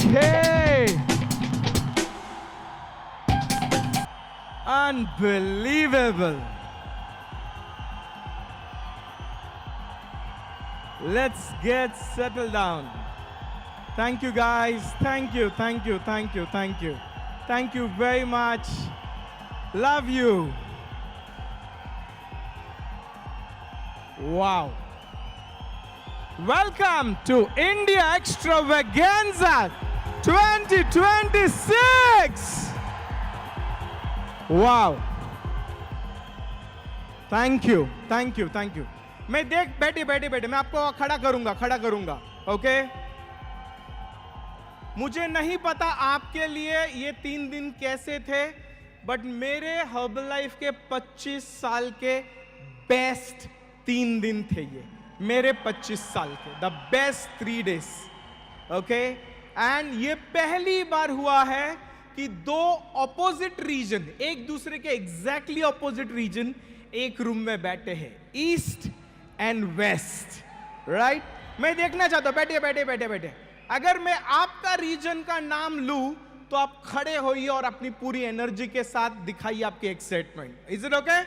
Okay. Unbelievable. Let's get settled down. Thank you guys. Thank you, thank you, thank you, thank you. Thank you very much. Love you. Wow. Welcome to India Extravaganza 2026. Wow. Thank you, thank you, thank you. मैं बैठे मैं आपको खड़ा करूंगा okay मुझे नहीं पता आपके लिए ये 3 दिन कैसे थे बट मेरे हर्बल लाइफ के 25 साल के बेस्ट 3 दिन थे ये मेरे 25 साल के the best 3 days okay and ये पहली बार हुआ है कि 2 ऑपोजिट रीजन एक दूसरे के एग्जैक्टली ऑपोजिट रीजन एक रूम में बैठे हैं ईस्ट एंड वेस्ट राइट मैं देखना चाहता हूं बैठे अगर मैं आपका रीजन का नाम लूं तो आप खड़े होइए और अपनी पूरी एनर्जी के साथ दिखाइए आपकी एक्साइटमेंट इज इट ओके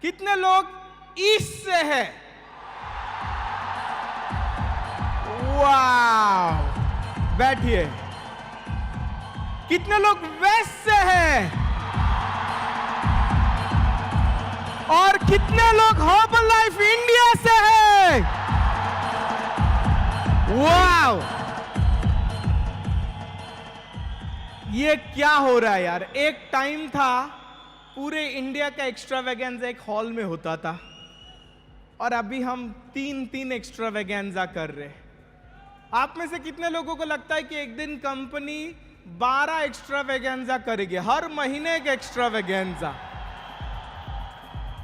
कितने लोग ईस्ट से है वाव बैठिए कितने लोग वेस्ट से हैं और कितने लोग हर्बल लाइफ इंडिया से हैं वाव ये क्या हो रहा है यार एक टाइम था पूरे इंडिया का एक्स्ट्रावेगेंजा एक हॉल में होता था और अभी हम 3 एक्स्ट्रावेगेंजा कर रहे हैं आप में से कितने लोगों को लगता है कि एक दिन कंपनी 12 एक्स्ट्रावेगेंजा करेगी हर महीने एक extravaganza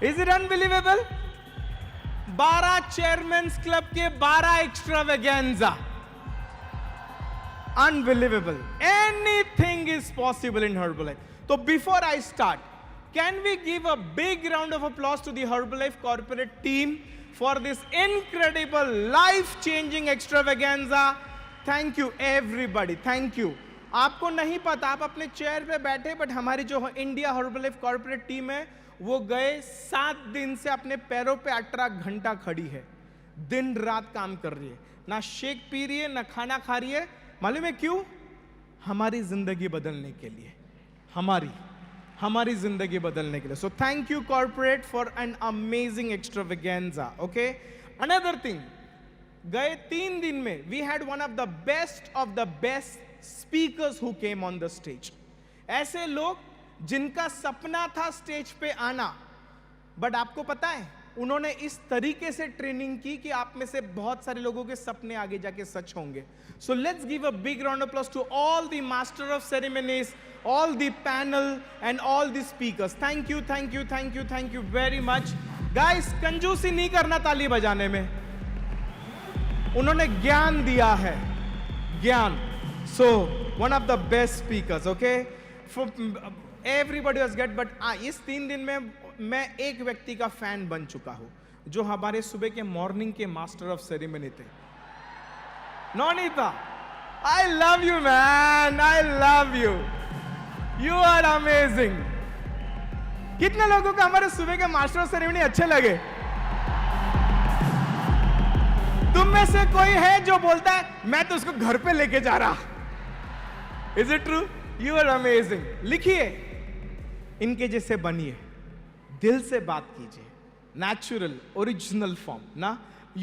is it unbelievable 12 chairman's club के 12 extravaganza unbelievable anything is possible in Herbal तो before I start can we give a big round of applause to the Herbalife corporate team for this incredible life-changing extravaganza? Thank you everybody, thank you. आपको नहीं पता आप अपने chair पे बैठे but हमारी जो इंडिया हर्बलाइफ कॉर्पोरेट टीम है वो गए 7 दिन से अपने पैरों पे 18 घंटा खड़ी है दिन रात काम कर रही है ना शेक पी रही है ना खाना खा रही है मालूम है क्यों हमारी जिंदगी बदलने के लिए हमारी जिंदगी बदलने के लिए so thank you corporate for an amazing extravaganza okay another thing गए 3 दिन में we had one of the best speakers who came on the stage ऐसे लोग जिनका सपना था स्टेज पे आना बट आपको पता है उन्होंने इस तरीके से ट्रेनिंग की कि आप में से बहुत सारे लोगों के सपने आगे जाके सच होंगे so let's give a big round of applause to all the master of ceremonies all the panel and all the speakers thank you very much guys कंजूसी नहीं करना ताली बजाने में उन्होंने ज्ञान दिया है ज्ञान so one of the best speakers okay for everybody was good but इस 3 दिन में मैं एक व्यक्ति का फैन बन चुका हूं जो हमारे सुबह के मॉर्निंग के मास्टर ऑफ सेरेमनी थे Nonita I love you man I love you You are amazing. कितने लोगों को हमारे सुबह के मास्टर ऑफ सेरेमनी अच्छे लगे तुम में से कोई है जो बोलता है मैं तो उसको घर पे लेके जा रहा is it true you are amazing लिखिए इनके जैसे बनिए दिल से बात कीजिए नेचुरल ओरिजिनल फॉर्म ना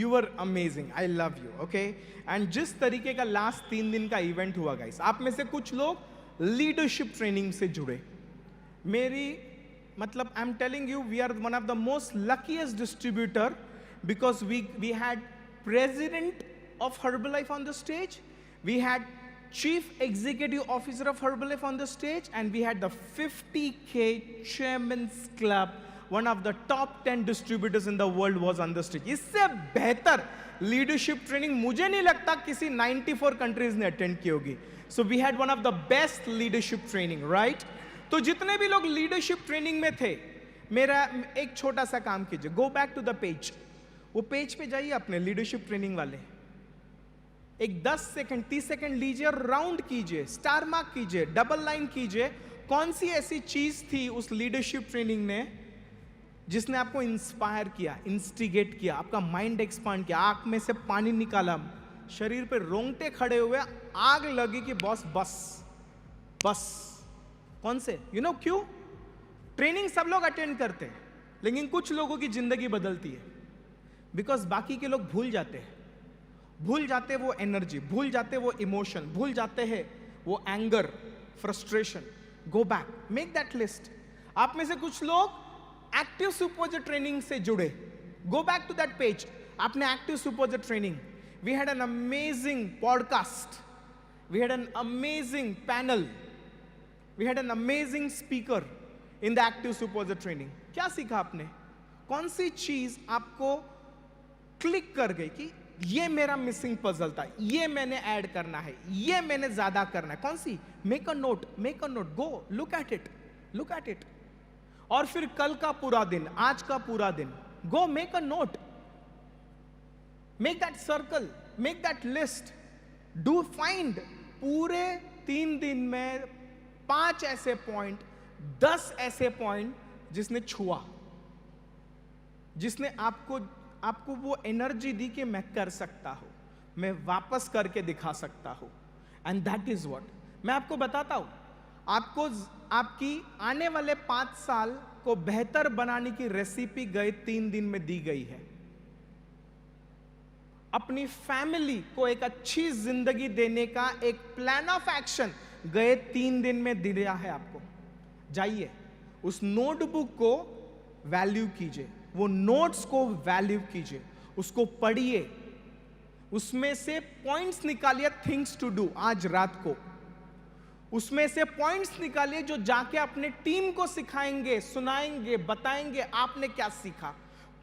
you are amazing I love you okay and जिस तरीके का लास्ट 3 दिन का इवेंट हुआ गाइस आप में से कुछ लोग लीडरशिप ट्रेनिंग से जुड़े मेरी मतलब I am telling you we are one of the most luckiest distributor because we had president of Herbalife on the stage we had chief executive officer of Herbalife on the stage and we had the 50K chairman's club one of the top 10 distributors in the world was on the stage इससे बेहतर leadership training मुझे नहीं लगता किसी 94 countries ने attend की होगी So we had one of the best leadership training, right? तो जितने भी लोग leadership training में थे, मेरा एक छोटा सा काम कीजिए, go back to the page. वो पेज पे जाइए अपने leadership training वाले. एक 10 सेकंड 30 सेकंड लीजिए और राउंड कीजिए, स्टार मार्क कीजिए, डबल लाइन कीजिए। कौन सी ऐसी चीज थी उस लीडरशिप ट्रेनिंग ने जिसने आपको इंस्पायर किया, इंस्टिगेट किया, आपका माइंड एक्सपांड किया, आंख में से पानी निकाला, शरीर पे रोंगटे खड़े हुए, आग लगी कि बॉस बस बस। कौन से? यू नो क्यों? ट्रेनिंग सब लोग अटेंड करते हैं, लेकिन कुछ लोगों की जिंदगी बदलती है। बिकॉज बाकी के लोग भूल जाते हैं, भूल जाते वो एनर्जी, भूल जाते वो इमोशन, भूल जाते हैं वो anger, frustration. Go back, make that list. आप में से कुछ लोग एक्टिव सुपरवाइजर ट्रेनिंग से जुड़े, go back to that page. आपने active supervisor training, we had an amazing podcast, we had an amazing panel, we had an amazing speaker in the active supervisor training. क्या सीखा आपने? कौन सी चीज आपको click कर गई कि ये मेरा मिसिंग पजल था, ये मैंने ऐड करना है, ये मैंने ज्यादा करना है? कौन सी? Make a note, make a note, go look at it, look at it. और फिर कल का पूरा दिन, आज का पूरा दिन, go make a note, make that circle, make that list, do find. पूरे 3 दिन में 5 ऐसे पॉइंट, 10 ऐसे पॉइंट जिसने छुआ, जिसने आपको वो एनर्जी दी कि मैं कर सकता हूं, मैं वापस करके दिखा सकता हूं। एंड दैट इज व्हाट मैं आपको बताता हूं। आपको आपकी आने वाले 5 साल को बेहतर बनाने की रेसिपी गए 3 दिन में दी गई है। अपनी फैमिली को एक अच्छी जिंदगी देने का एक प्लान ऑफ एक्शन गए 3 दिन में दिया है आपको। जाइए उस नोटबुक को वैल्यू कीजिए, वो नोट्स को वैल्यू कीजिए, उसको पढ़िए, उसमें से पॉइंट्स निकालिए, थिंग्स टू डू। आज रात को उसमें से पॉइंट्स निकालिए जो जाके अपने टीम को सिखाएंगे, सुनाएंगे, बताएंगे आपने क्या सीखा,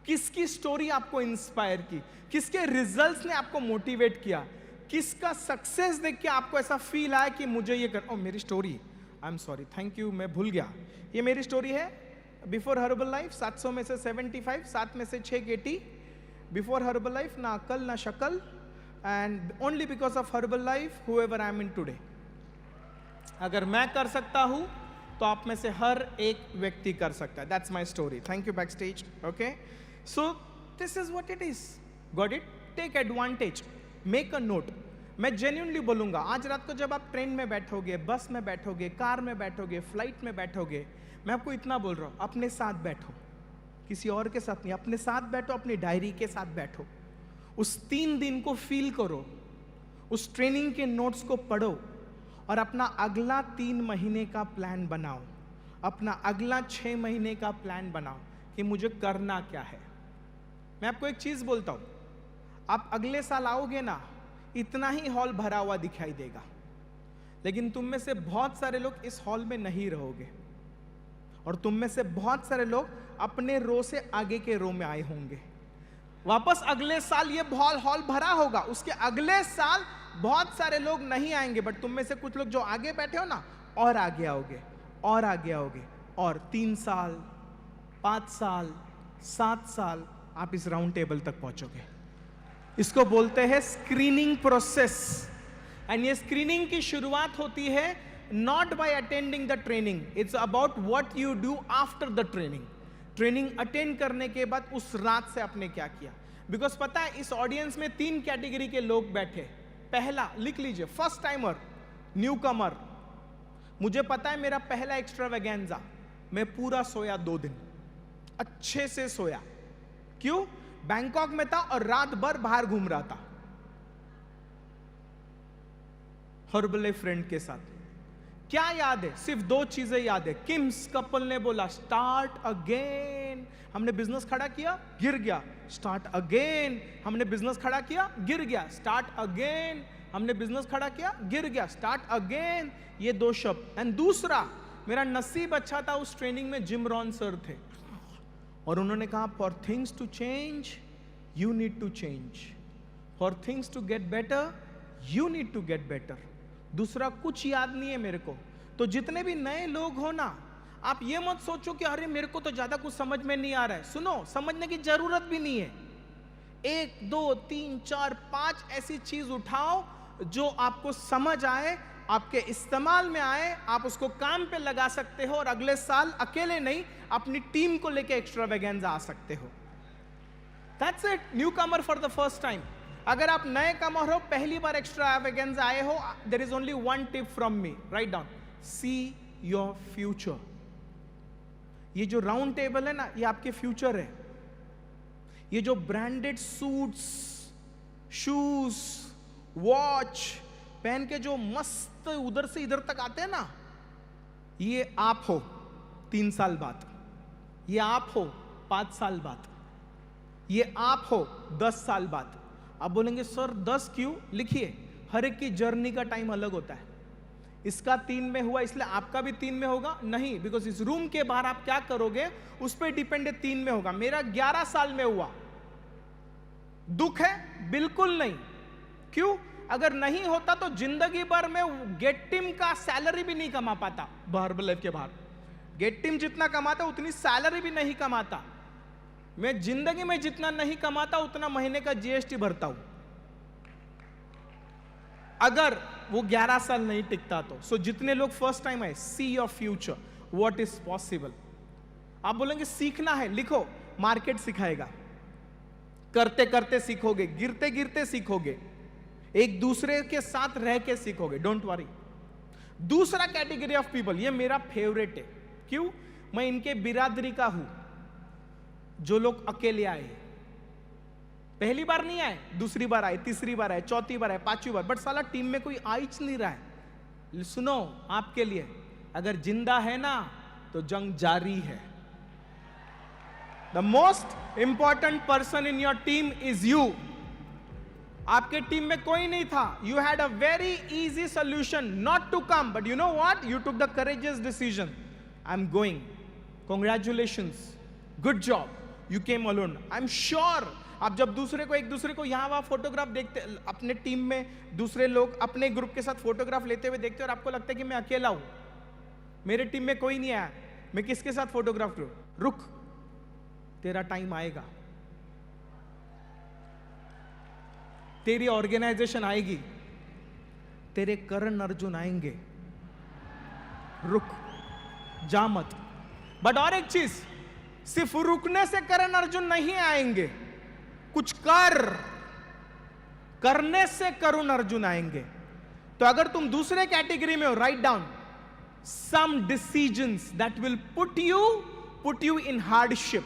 किसकी स्टोरी आपको इंस्पायर की, किसके रिजल्ट्स ने आपको मोटिवेट किया, किसका सक्सेस देख के आपको ऐसा फील आया कि मुझे ये कर। ओ मेरी story, I am sorry, thank you, मैं भूल गया। ये मेरी स्टोरी है। बिफोर हर्बल लाइफ 700 में से 75, 7 में से 6 गेटी। बिफोर हर्बल लाइफ ना अकल ना शक्ल, and only because of herbal life however I am in today. अगर मैं कर सकता हूं तो आप में से हर एक व्यक्ति कर सकता है। That's my story. Thank you back stage. Okay, so this is what it is. Got it? Take advantage, make a note. मैं जेन्युइनली बोलूंगा, आज रात को जब आप ट्रेन में बैठोगे, बस में बैठोगे, कार में बैठोगे, फ्लाइट में बैठोगे, मैं आपको इतना बोल रहा हूं, अपने साथ बैठो, किसी और के साथ नहीं, अपने साथ बैठो, अपनी डायरी के साथ बैठो, उस 3 दिन को फील करो, उस ट्रेनिंग के नोट्स को पढ़ो और अपना अगला 3 महीने का प्लान बनाओ, अपना अगला 6 महीने का प्लान बनाओ कि मुझे करना क्या है। मैं आपको एक चीज बोलता हूं, आप अगले साल आओगे ना, इतना ही हॉल भरा हुआ दिखाई देगा, लेकिन तुम में से बहुत सारे लोग इस हॉल में नहीं रहोगे, और तुम में से बहुत सारे लोग अपने रो से आगे के रो में आए होंगे। वापस अगले साल ये हॉल भरा होगा, उसके अगले साल बहुत सारे लोग नहीं आएंगे, बट तुम में से कुछ लोग जो आगे बैठे हो ना, और आगे आओगे, और आगे आओगे, और 3 साल, 5 साल, 7 साल आप इस राउंड टेबल तक पहुंचोगे। इसको बोलते हैं स्क्रीनिंग प्रोसेस। एंड ये स्क्रीनिंग की शुरुआत होती है not by attending the training, it's about what you do after the training. Training attend करने के बाद उस रात से आपने क्या किया। बिकॉज पता है इस ऑडियंस में 3 कैटेगरी के लोग बैठे। पहला लिख लीजिए, फर्स्ट टाइमर, न्यू कमर। मुझे पता है मेरा पहला एक्स्ट्रावेगेंजा, मैं पूरा सोया 2 दिन, अच्छे से सोया। क्यों? बैंकॉक में था और रात भर बाहर घूम रहा था हर्बल फ्रेंड के साथ। क्या याद है? सिर्फ 2 चीजें याद है। किम्स कपल ने बोला स्टार्ट अगेन, हमने बिजनेस खड़ा किया, गिर गया, स्टार्ट अगेन, हमने बिजनेस खड़ा किया, गिर गया, स्टार्ट अगेन, हमने बिजनेस खड़ा किया, गिर गया, स्टार्ट अगेन। ये 2 शब्द। एंड दूसरा, मेरा नसीब अच्छा था, उस ट्रेनिंग में जिम रॉन सर थे और उन्होंने कहा for things to change you need to change, for things to get better you need to get better. दूसरा कुछ याद नहीं है मेरे को। तो जितने भी नए लोग हो ना, आप ये मत सोचो कि अरे मेरे को तो ज्यादा कुछ समझ में नहीं आ रहा है। सुनो, समझने की जरूरत भी नहीं है। 1 2 3 4 5 ऐसी चीज उठाओ जो आपको समझ आए, आपके इस्तेमाल में आए, आप उसको काम पे लगा सकते हो और अगले साल अकेले नहीं अपनी टीम को लेके एक्स्ट्रावेगेंजा आ सकते हो. That's it. New Qamar for the first time. अगर आप नए कमर हो, पहली बार एक्स्ट्रावेगेंजा आए हो, there is only one tip from me. Write down. See your future. ये जो राउंड टेबल है ना, ये आपके फ्यूचर है. ये जो ब्रांडेड सूट्स, शूज, वॉच पहन के जो मस्त उधर से इधर तक आते हैं ना, ये आप हो 3 साल बाद, ये आप हो 5 साल बाद, ये आप हो 10 साल बाद. आप बोलेंगे सर 10 क्यों? लिखिए, हर एक की जर्नी का टाइम अलग होता है. इसका 3 में हुआ इसलिए आपका भी 3 में होगा? नहीं, बिकॉज इस रूम के बाहर आप क्या करोगे उस पर डिपेंड है. 3 में होगा. मेरा 11 साल में हुआ. दुख है? बिल्कुल नहीं. क्यों? अगर नहीं होता तो जिंदगी भर में गेट टीम का सैलरी भी नहीं कमा पाता. हर्बलाइफ के बाहर गेट टीम जितना कमाता उतनी सैलरी भी नहीं कमाता. मैं जिंदगी में जितना नहीं कमाता उतना महीने का जीएसटी भरता हूं, अगर वो 11 साल नहीं टिकता तो. सो जितने लोग फर्स्ट टाइम आए, सी your future, what is possible. आप बोलेंगे सीखना है, लिखो, मार्केट सिखाएगा. करते करते सीखोगे, गिरते गिरते सीखोगे, एक दूसरे के साथ रह के सीखोगे. Don't worry. दूसरा कैटेगरी ऑफ पीपल, ये मेरा फेवरेट है. क्यों? मैं इनके बिरादरी का हूं. जो लोग अकेले आए, पहली बार नहीं आए, दूसरी बार आए, तीसरी बार आए, चौथी बार आए, 5वीं बार, बट साला टीम में कोई आ ही नहीं रहा है. सुनो, आपके लिए अगर जिंदा है ना तो जंग जारी है. The most important person in your team is you. आपके टीम में कोई नहीं था. You had a very easy solution not to come, but you know what, you took the courageous decision. I am going. Congratulations, good job. You came alone. I am sure आप जब दूसरे को, एक दूसरे को यहां वहां फोटोग्राफ देखते, अपने टीम में दूसरे लोग अपने ग्रुप के साथ फोटोग्राफ लेते हुए देखते हो और आपको लगता है कि मैं अकेला हूं, मेरे टीम में कोई नहीं आया, मैं किसके साथ फोटोग्राफ करूं. रुक, तेरा टाइम आएगा, तेरी ऑर्गेनाइजेशन आएगी, तेरे करण अर्जुन आएंगे. रुक, जा मत. बट और एक चीज, सिर्फ रुकने से करण अर्जुन नहीं आएंगे, कुछ करने से करुण अर्जुन आएंगे. तो अगर तुम दूसरे कैटेगरी में हो, write down some decisions that will put you in hardship.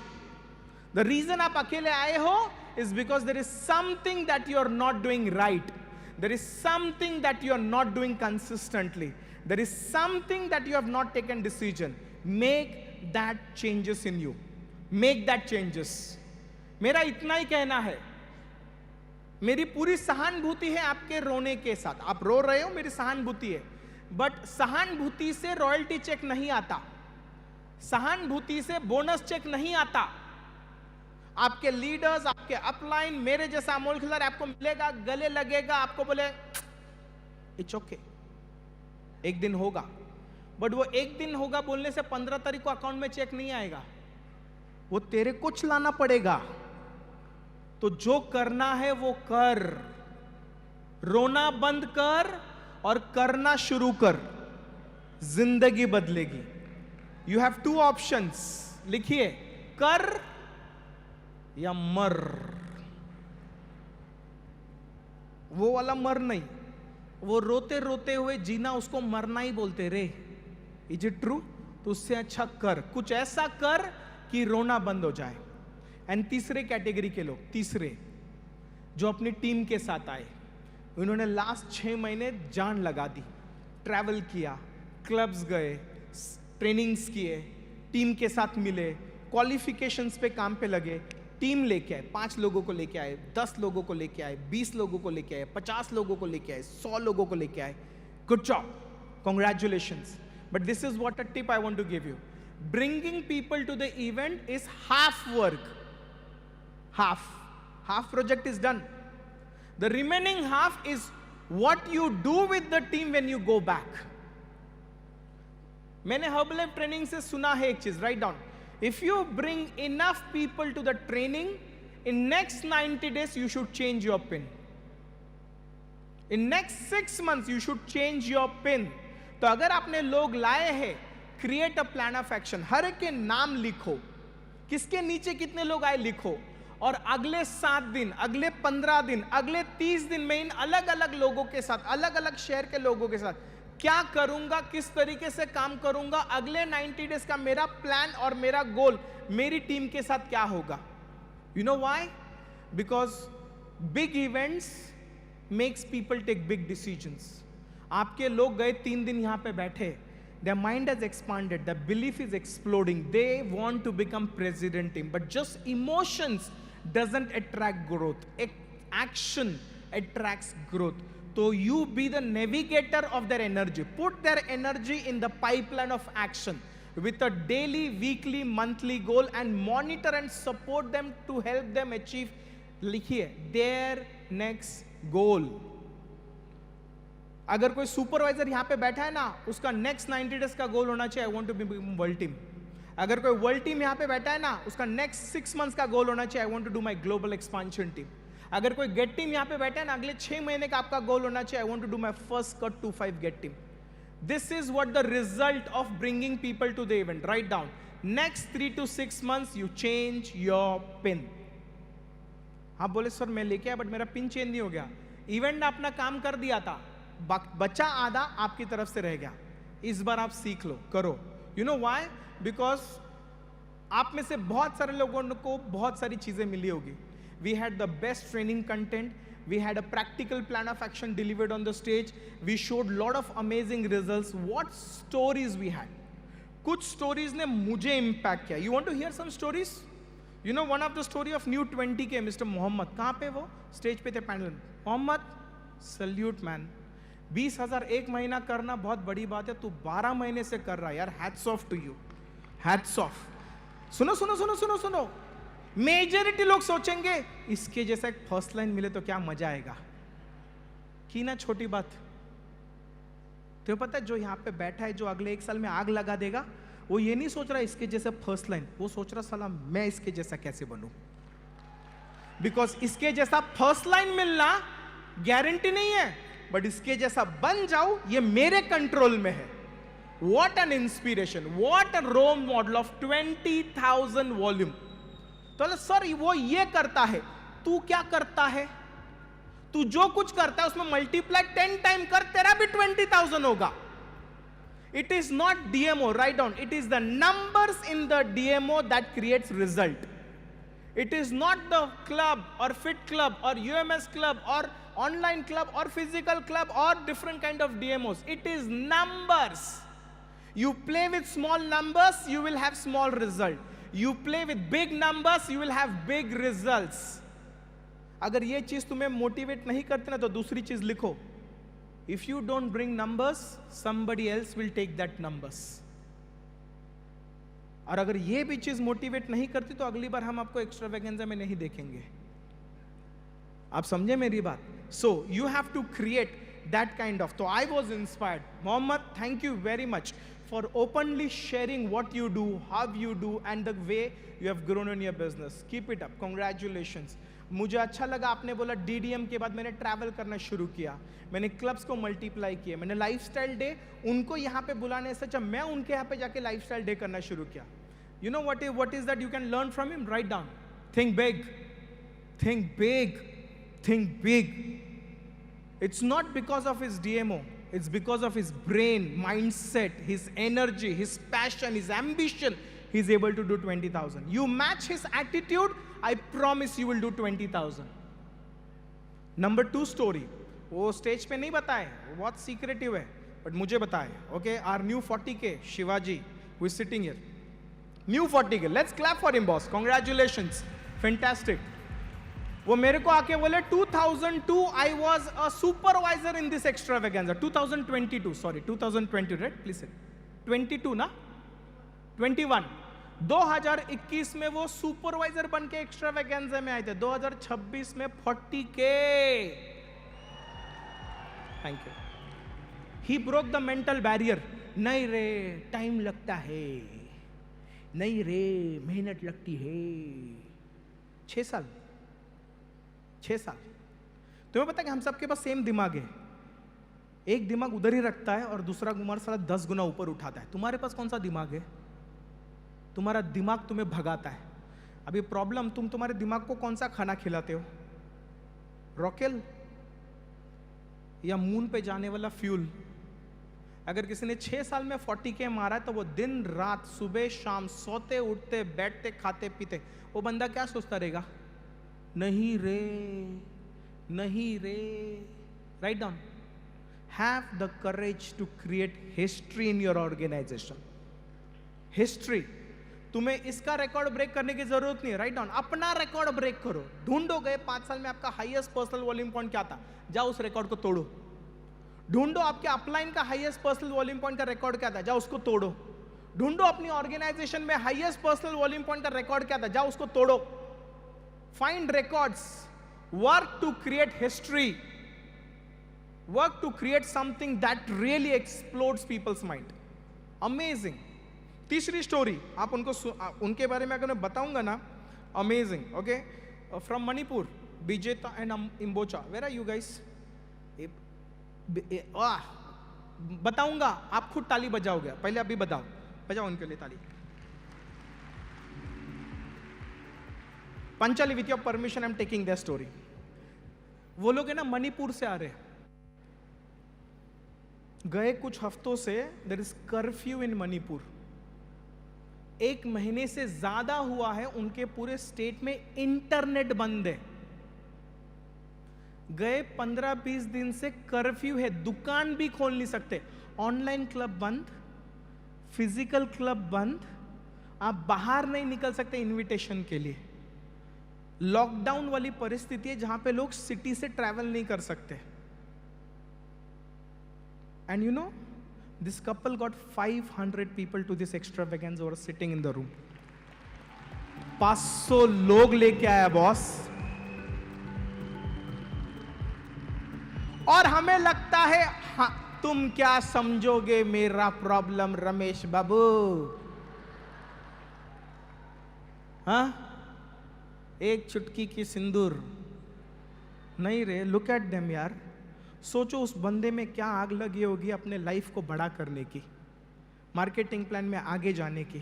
The reason आप अकेले आए हो is because there is something that you are not doing right. There is something that you are not doing consistently. There is something that you have not taken decision. Make that changes in you. Make that changes. मेरा इतना ही कहना है. मेरी पूरी सहानुभूति है आपके रोने के साथ. आप रो रहे हो, मेरी सहानुभूति है. बट सहानुभूति से रॉयल्टी चेक नहीं आता, सहानुभूति से बोनस चेक नहीं आता. आपके लीडर्स, आपके अपलाइन, मेरे जैसा अमोल खिलाड़ी आपको मिलेगा, गले लगेगा, आपको बोले इट्स ओके, एक दिन होगा. बट वो एक दिन होगा बोलने से 15 तारीख को अकाउंट में चेक नहीं आएगा. वो तेरे को चलाना पड़ेगा. तो जो करना है वो कर. रोना बंद कर और करना शुरू कर, जिंदगी बदलेगी. You have 2 options. लिखिए, कर या मर. वो वाला मर नहीं, वो रोते रोते हुए जीना, उसको मरना ही बोलते रे. Is it true? तो उससे अच्छा कर, कुछ ऐसा कर कि रोना बंद हो जाए. एंड तीसरे कैटेगरी के लोग, तीसरे जो अपनी टीम के साथ आए, उन्होंने लास्ट 6 महीने जान लगा दी, ट्रैवल किया, क्लब्स गए, ट्रेनिंग्स किए, टीम के साथ मिले, क्वालिफिकेशंस पे काम पे लगे, टीम लेके आए, 5 लोगों को लेके आए, 10 लोगों को लेके आए, 20 लोगों को लेके आए, 50 लोगों को लेके आए, 100 लोगों को लेके आए. Good job, congratulations. But this is what a tip I want to give you. Bringing people to the event is half work. Half project is done. The remaining half is what you do with the team when you go back. मैंने Herbalife training से सुना है एक चीज, write down. If you bring enough people to the training in next 90 days you should change your pin. In next 6 months you should change your pin. तो अगर आपने लोग लाए हैं, create a plan of action. हर एक के नाम लिखो, किसके नीचे कितने लोग आए लिखो, और अगले 7 दिन, अगले 15 दिन, अगले 30 दिन में इन अलग अलग लोगों के साथ, अलग अलग शहर के लोगों के साथ क्या करूंगा, किस तरीके से काम करूंगा, अगले 90 डेज का मेरा प्लान और मेरा गोल मेरी टीम के साथ क्या होगा. You know why? Because big events makes people take big decisions. आपके लोग गए 3 दिन यहां पे बैठे, their mind has expanded, their belief is exploding, they want to become president team, but just emotions doesn't attract growth. Action attracts growth. So you be the navigator of their energy. Put their energy in the pipeline of action with a daily, weekly, monthly goal and monitor and support them to help them achieve, लिखिए, their next goal. अगर कोई supervisor यहां पे बैठा है ना, उसका next 90 days का गोल होना चाहिए, I want to be world team. अगर कोई वर्ल्ड टीम यहां पे बैठा है ना, उसका नेक्स्ट 6 मंथ्स का गोल होना चाहिए, I want to do my global expansion team. अगर कोई गेट टीम यहां पे बैठा है ना, अगले 6 महीने का आपका गोल होना चाहिए, I want to do my first cut to 5 get team. This is what the result of bringing people to the event. Write down. Next 3 to 6 months, you change your pin. आप बोले sir मैं लेके आया but मेरा pin change नहीं हो गया. Event ने अपना काम कर दिया था, बच्चा आधा आपकी तरफ से रह गया. इस बार आप सीख लो, करो. You know why? Because आप में से बहुत सारे लोगों को बहुत सारी चीजें मिली होगी. We had the best training content. We had a practical plan of action delivered on the stage. We showed lot of amazing results. What stories we had? कुछ stories ने मुझे impact किया. You want to hear some stories? You know one of the story of new 20K, Mr. Mohammed. कहाँ पे वो? Stage पे थे panel. Mohammed, salute man. 20,000 एक महीना करना बहुत बड़ी बात है. तू 12 महीने से कर रहा है यार. Hats off to you. Hats off. सुनो सुनो सुनो सुनो सुनो. मेजॉरिटी लोग सोचेंगे इसके जैसा एक फर्स्ट लाइन मिले तो क्या मजा आएगा. की ना छोटी बात. तो पता है जो यहां पे बैठा है, जो अगले 1 साल में आग लगा देगा, वो ये नहीं सोच रहा इसके जैसे फर्स्ट लाइन, वो सोच रहा साला मैं इसके जैसा कैसे बनूं. बिकॉज इसके जैसा फर्स्ट लाइन मिलना गारंटी नहीं है, बट इसके जैसा बन जाओ ये मेरे कंट्रोल में है. What an inspiration, what an role model of 20,000 volume. तो सर वो ये करता है, तू क्या करता है? तू जो कुछ करता है उसमें मल्टीप्लाई 10 टाइम कर, तेरा भी 20,000 होगा. It is not DMO. Write down. It is the numbers in the DMO that creates result. It is not the club or fit club or UMS club or online club or physical club or different kind of DMOs. It is numbers. You play with small numbers, you will have small result. You play with big numbers, you will have big results. अगर ये चीज तुम्हें motivate नहीं करती ना, तो दूसरी चीज लिखो. If you don't bring numbers, somebody else will take that numbers. और अगर ये भी चीज मोटिवेट नहीं करती तो अगली बार हम आपको एक्स्ट्रावेगेंजा में नहीं देखेंगे. आप समझे मेरी बात? So you have to create that kind of. So I was inspired. Mohammed, thank you very much for openly sharing what you do, how you do, and the way you have grown in your business. Keep it up. Congratulations. मुझे अच्छा लगा आपने बोला DDM के बाद मैंने travel करना शुरू किया, मैंने क्लब्स को मल्टीप्लाई किया, मैंने लाइफस्टाइल डे उनको यहाँ पे बुलाने से अच्छा मैं उनके यहाँ पे जाके लाइफस्टाइल डे करना शुरू किया. You know what is that you can learn from him? Write down. Think big. Think big. Think big. It's not because of his DMO. It's because of his brain, mindset, his energy, his passion, his ambition. He's able to do 20,000. You match his attitude, I promise you will do 20,000. Number 2 story. वो stage पे नहीं बताए, वो बहुत secretive है, but मुझे बताए. Okay, our new 40K, Shivaji, who is sitting here. New 40K. Let's clap for him, boss. Congratulations. Fantastic. वो मेरे को आके बोले 2002 I was a supervisor in this extravaganza. 2022, sorry, 2020, right? Please say. 22 ना? 21. 2021 में वो सुपरवाइजर बन के एक्स्ट्रावेगेंजा में आए थे. 2026 में 40K. Thank you. He broke the mental barrier. नहीं रे, टाइम लगता है. नहीं रे, मेहनत लगती है. 6 साल 6 साल। तुम्हें पता है कि हम सबके पास सेम दिमाग है, एक दिमाग उधर ही रखता है और दूसरा गुमार साला 10 गुना ऊपर उठाता है। तुम्हारे पास कौन सा दिमाग है? तुम्हारा दिमाग तुम्हें भगाता है। अभी प्रॉब्लम, तुम तुम्हारे दिमाग को कौन सा खाना खिलाते हो? रॉकेल या मून पे जाने वाला फ्यूल? अगर किसी ने 6 साल में 40K मारा है तो वो दिन रात सुबह शाम सोते उठते बैठते खाते पीते, वो बंदा क्या सोचता रहेगा? नहीं रे, नहीं रे। Write down. Have the courage to create history in your organisation. History. तुम्हें इसका रिकॉर्ड ब्रेक करने की जरूरत नहीं है। Write down. अपना रिकॉर्ड ब्रेक करो। ढूंढो गए 5 साल में आपका हाईएस्ट पर्सनल वॉल्यूम पॉइंट क्या था, जाओ उस रिकॉर्ड को तोड़ो। ढूंढो आपके अपलाइन का हाईएस्ट पर्सनल वॉल्यूम पॉइंट का रिकॉर्ड क्या था, जाओ उसको तोड़ो। ढूंढो अपनी ऑर्गेनाइजेशन में हाईएस्ट पर्सनल वॉल्यूम पॉइंट का रिकॉर्ड क्या था, जाओ उसको तोड़ो। Find records, work to create history, work to create something that really explodes people's mind. Amazing. तीसरी स्टोरी आप उनके बारे में अगर मैं बताऊंगा ना, amazing. Okay, from Manipur, Bijeta and Imbocha. Where are you guys? बताऊंगा, आप खुद ताली बजाओगे। पहले अभी बजाओ, बजाओ उनके लिए ताली। Panchali, with your permission I am taking that story. वो लोग है ना मणिपुर से आ रहे, गए कुछ हफ्तों से। There is curfew in Manipur. 1 महीने से ज्यादा हुआ है उनके पूरे स्टेट में इंटरनेट बंद है। गए 15-20 दिन से कर्फ्यू है, दुकान भी खोल नहीं सकते, ऑनलाइन क्लब बंद, फिजिकल क्लब बंद, आप बाहर नहीं निकल सकते इनविटेशन के लिए। लॉकडाउन वाली परिस्थिति है जहां पे लोग सिटी से ट्रैवल नहीं कर सकते। And you know, this couple got 500 people to this extravaganza who were sitting in the room. 500 लोग लेके आया बॉस। और हमें लगता है हाँ, तुम क्या समझोगे मेरा प्रॉब्लम रमेश बाबू? हाँ, एक चुटकी की सिंदूर नहीं रे। लुक एट देम यार। सोचो उस बंदे में क्या आग लगी होगी अपने लाइफ को बड़ा करने की, मार्केटिंग प्लान में आगे जाने की,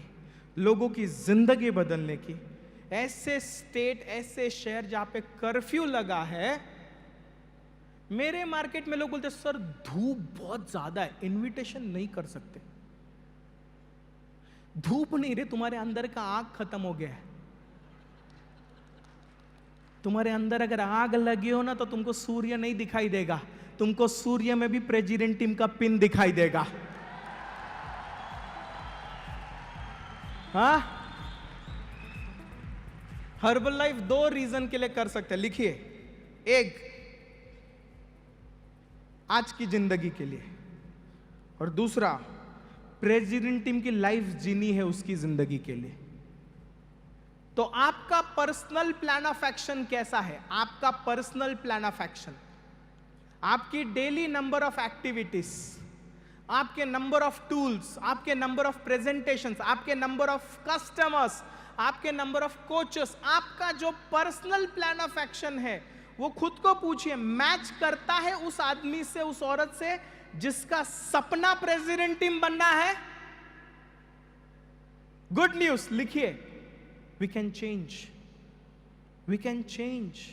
लोगों की जिंदगी बदलने की। ऐसे स्टेट, ऐसे शहर जहां पे कर्फ्यू लगा है, मेरे मार्केट में लोग बोलते सर धूप बहुत ज्यादा है, इनविटेशन नहीं कर सकते। धूप नहीं रे, तुम्हारे अंदर का आग खत्म हो गया है। तुम्हारे अंदर अगर आग लगी हो ना तो तुमको सूर्य नहीं दिखाई देगा, तुमको सूर्य में भी प्रेसिडेंट टीम का पिन दिखाई देगा। हाँ, हर्बल लाइफ 2 रीजन के लिए कर सकते हैं, लिखिए। एक, आज की जिंदगी के लिए, और दूसरा प्रेसिडेंट टीम की लाइफ जीनी है उसकी जिंदगी के लिए। तो आपका पर्सनल प्लान ऑफ एक्शन कैसा है? आपका पर्सनल प्लान ऑफ एक्शन, आपकी डेली नंबर ऑफ एक्टिविटीज, आपके नंबर ऑफ टूल्स, आपके नंबर ऑफ प्रेजेंटेशंस, आपके नंबर ऑफ कस्टमर्स, आपके नंबर ऑफ कोचेस, आपका जो पर्सनल प्लान ऑफ एक्शन है वो खुद को पूछिए, मैच करता है उस आदमी से, उस औरत से जिसका सपना प्रेसिडेंट टीम बनना है? गुड न्यूज लिखिए, we can change, we can change,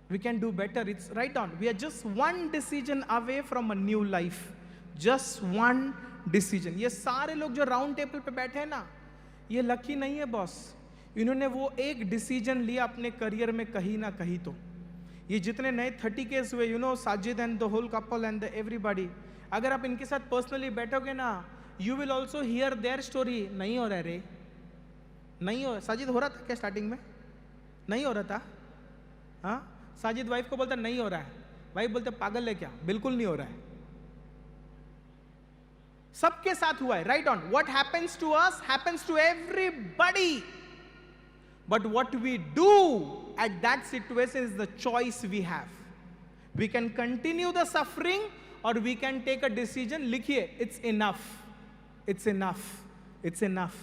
we can do better. It's right on. We are just one decision away from a new life. Just one decision. ये सारे लोग जो राउंड टेबल पे बैठे हैं ना, ये लकी नहीं है बॉस। इन्होंने वो एक डिसीजन लिया अपने करियर में कहीं ना कहीं। तो ये जितने नए 30Ks हुए, you know, Sajid and the whole couple and the everybody, अगर आप इनके साथ पर्सनली बैठोगे ना, you will also hear their story. नहीं हो रहा रे, नहीं हो। साजिद हो रहा था क्या स्टार्टिंग में? नहीं हो रहा था। हाँ, साजिद वाइफ को बोलता नहीं हो रहा है, वाइफ बोलते पागल है क्या? बिल्कुल नहीं हो रहा है। सबके साथ हुआ है। Right on. What happens to us happens to everybody, but what we do at that situation is the choice we have. We can continue the suffering or we can take a decision. लिखिए, it's enough, it's enough, it's enough,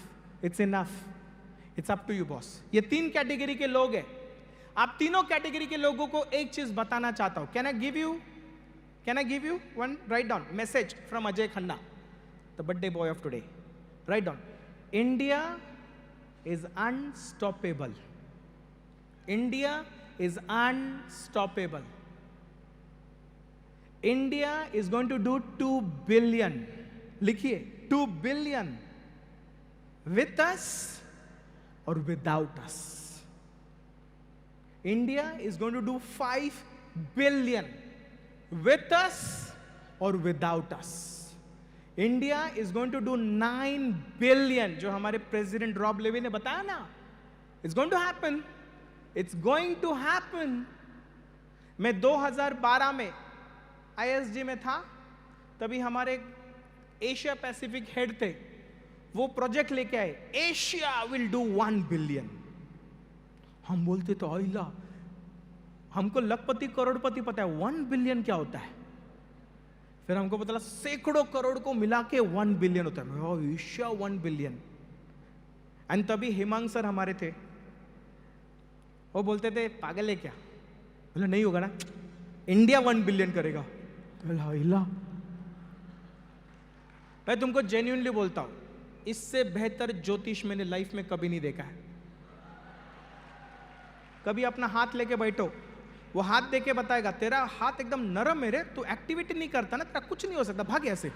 it's enough, it's up to you boss. ये 3 category के लोग हैं। आप तीनों category के लोगों को एक चीज बताना चाहता हूं. Can I give you one? Write down message from Ajay Khanna, the birthday boy of today. Write down. India is unstoppable. India is unstoppable. India is going to do 2 billion. लिखिए 2 billion with us or without us. India is going to do 5 billion with us or without us. India is going to do 9 billion, जो हमारे president Rob levy ने बताया ना. It's going to happen. It's going to happen. मैं 2012 में ISG में था, तभी हमारे एशिया पैसिफिक हेड थे, वो प्रोजेक्ट लेके आए, एशिया विल डू 1 बिलियन. हम बोलते तो आइला, हमको लखपति करोड़पति पता है, 1 बिलियन क्या होता है. फिर हमको पता लगा सैकड़ों करोड़ को मिला के 1 बिलियन होता है. Asia 1 billion. एंड तभी हेमांग सर हमारे थे, वो बोलते थे पागल है क्या, बोले नहीं होगा ना, इंडिया 1 बिलियन करेगा. मैं तुमको जेन्युइनली बोलता हूं, इससे बेहतर ज्योतिष मैंने लाइफ में कभी नहीं देखा है. कभी अपना हाथ लेके बैठो, वो हाथ देके बताएगा तेरा हाथ एकदम नरम है रे, तू एक्टिविटी नहीं करता ना, तेरा कुछ नहीं हो सकता, भाग ऐसे.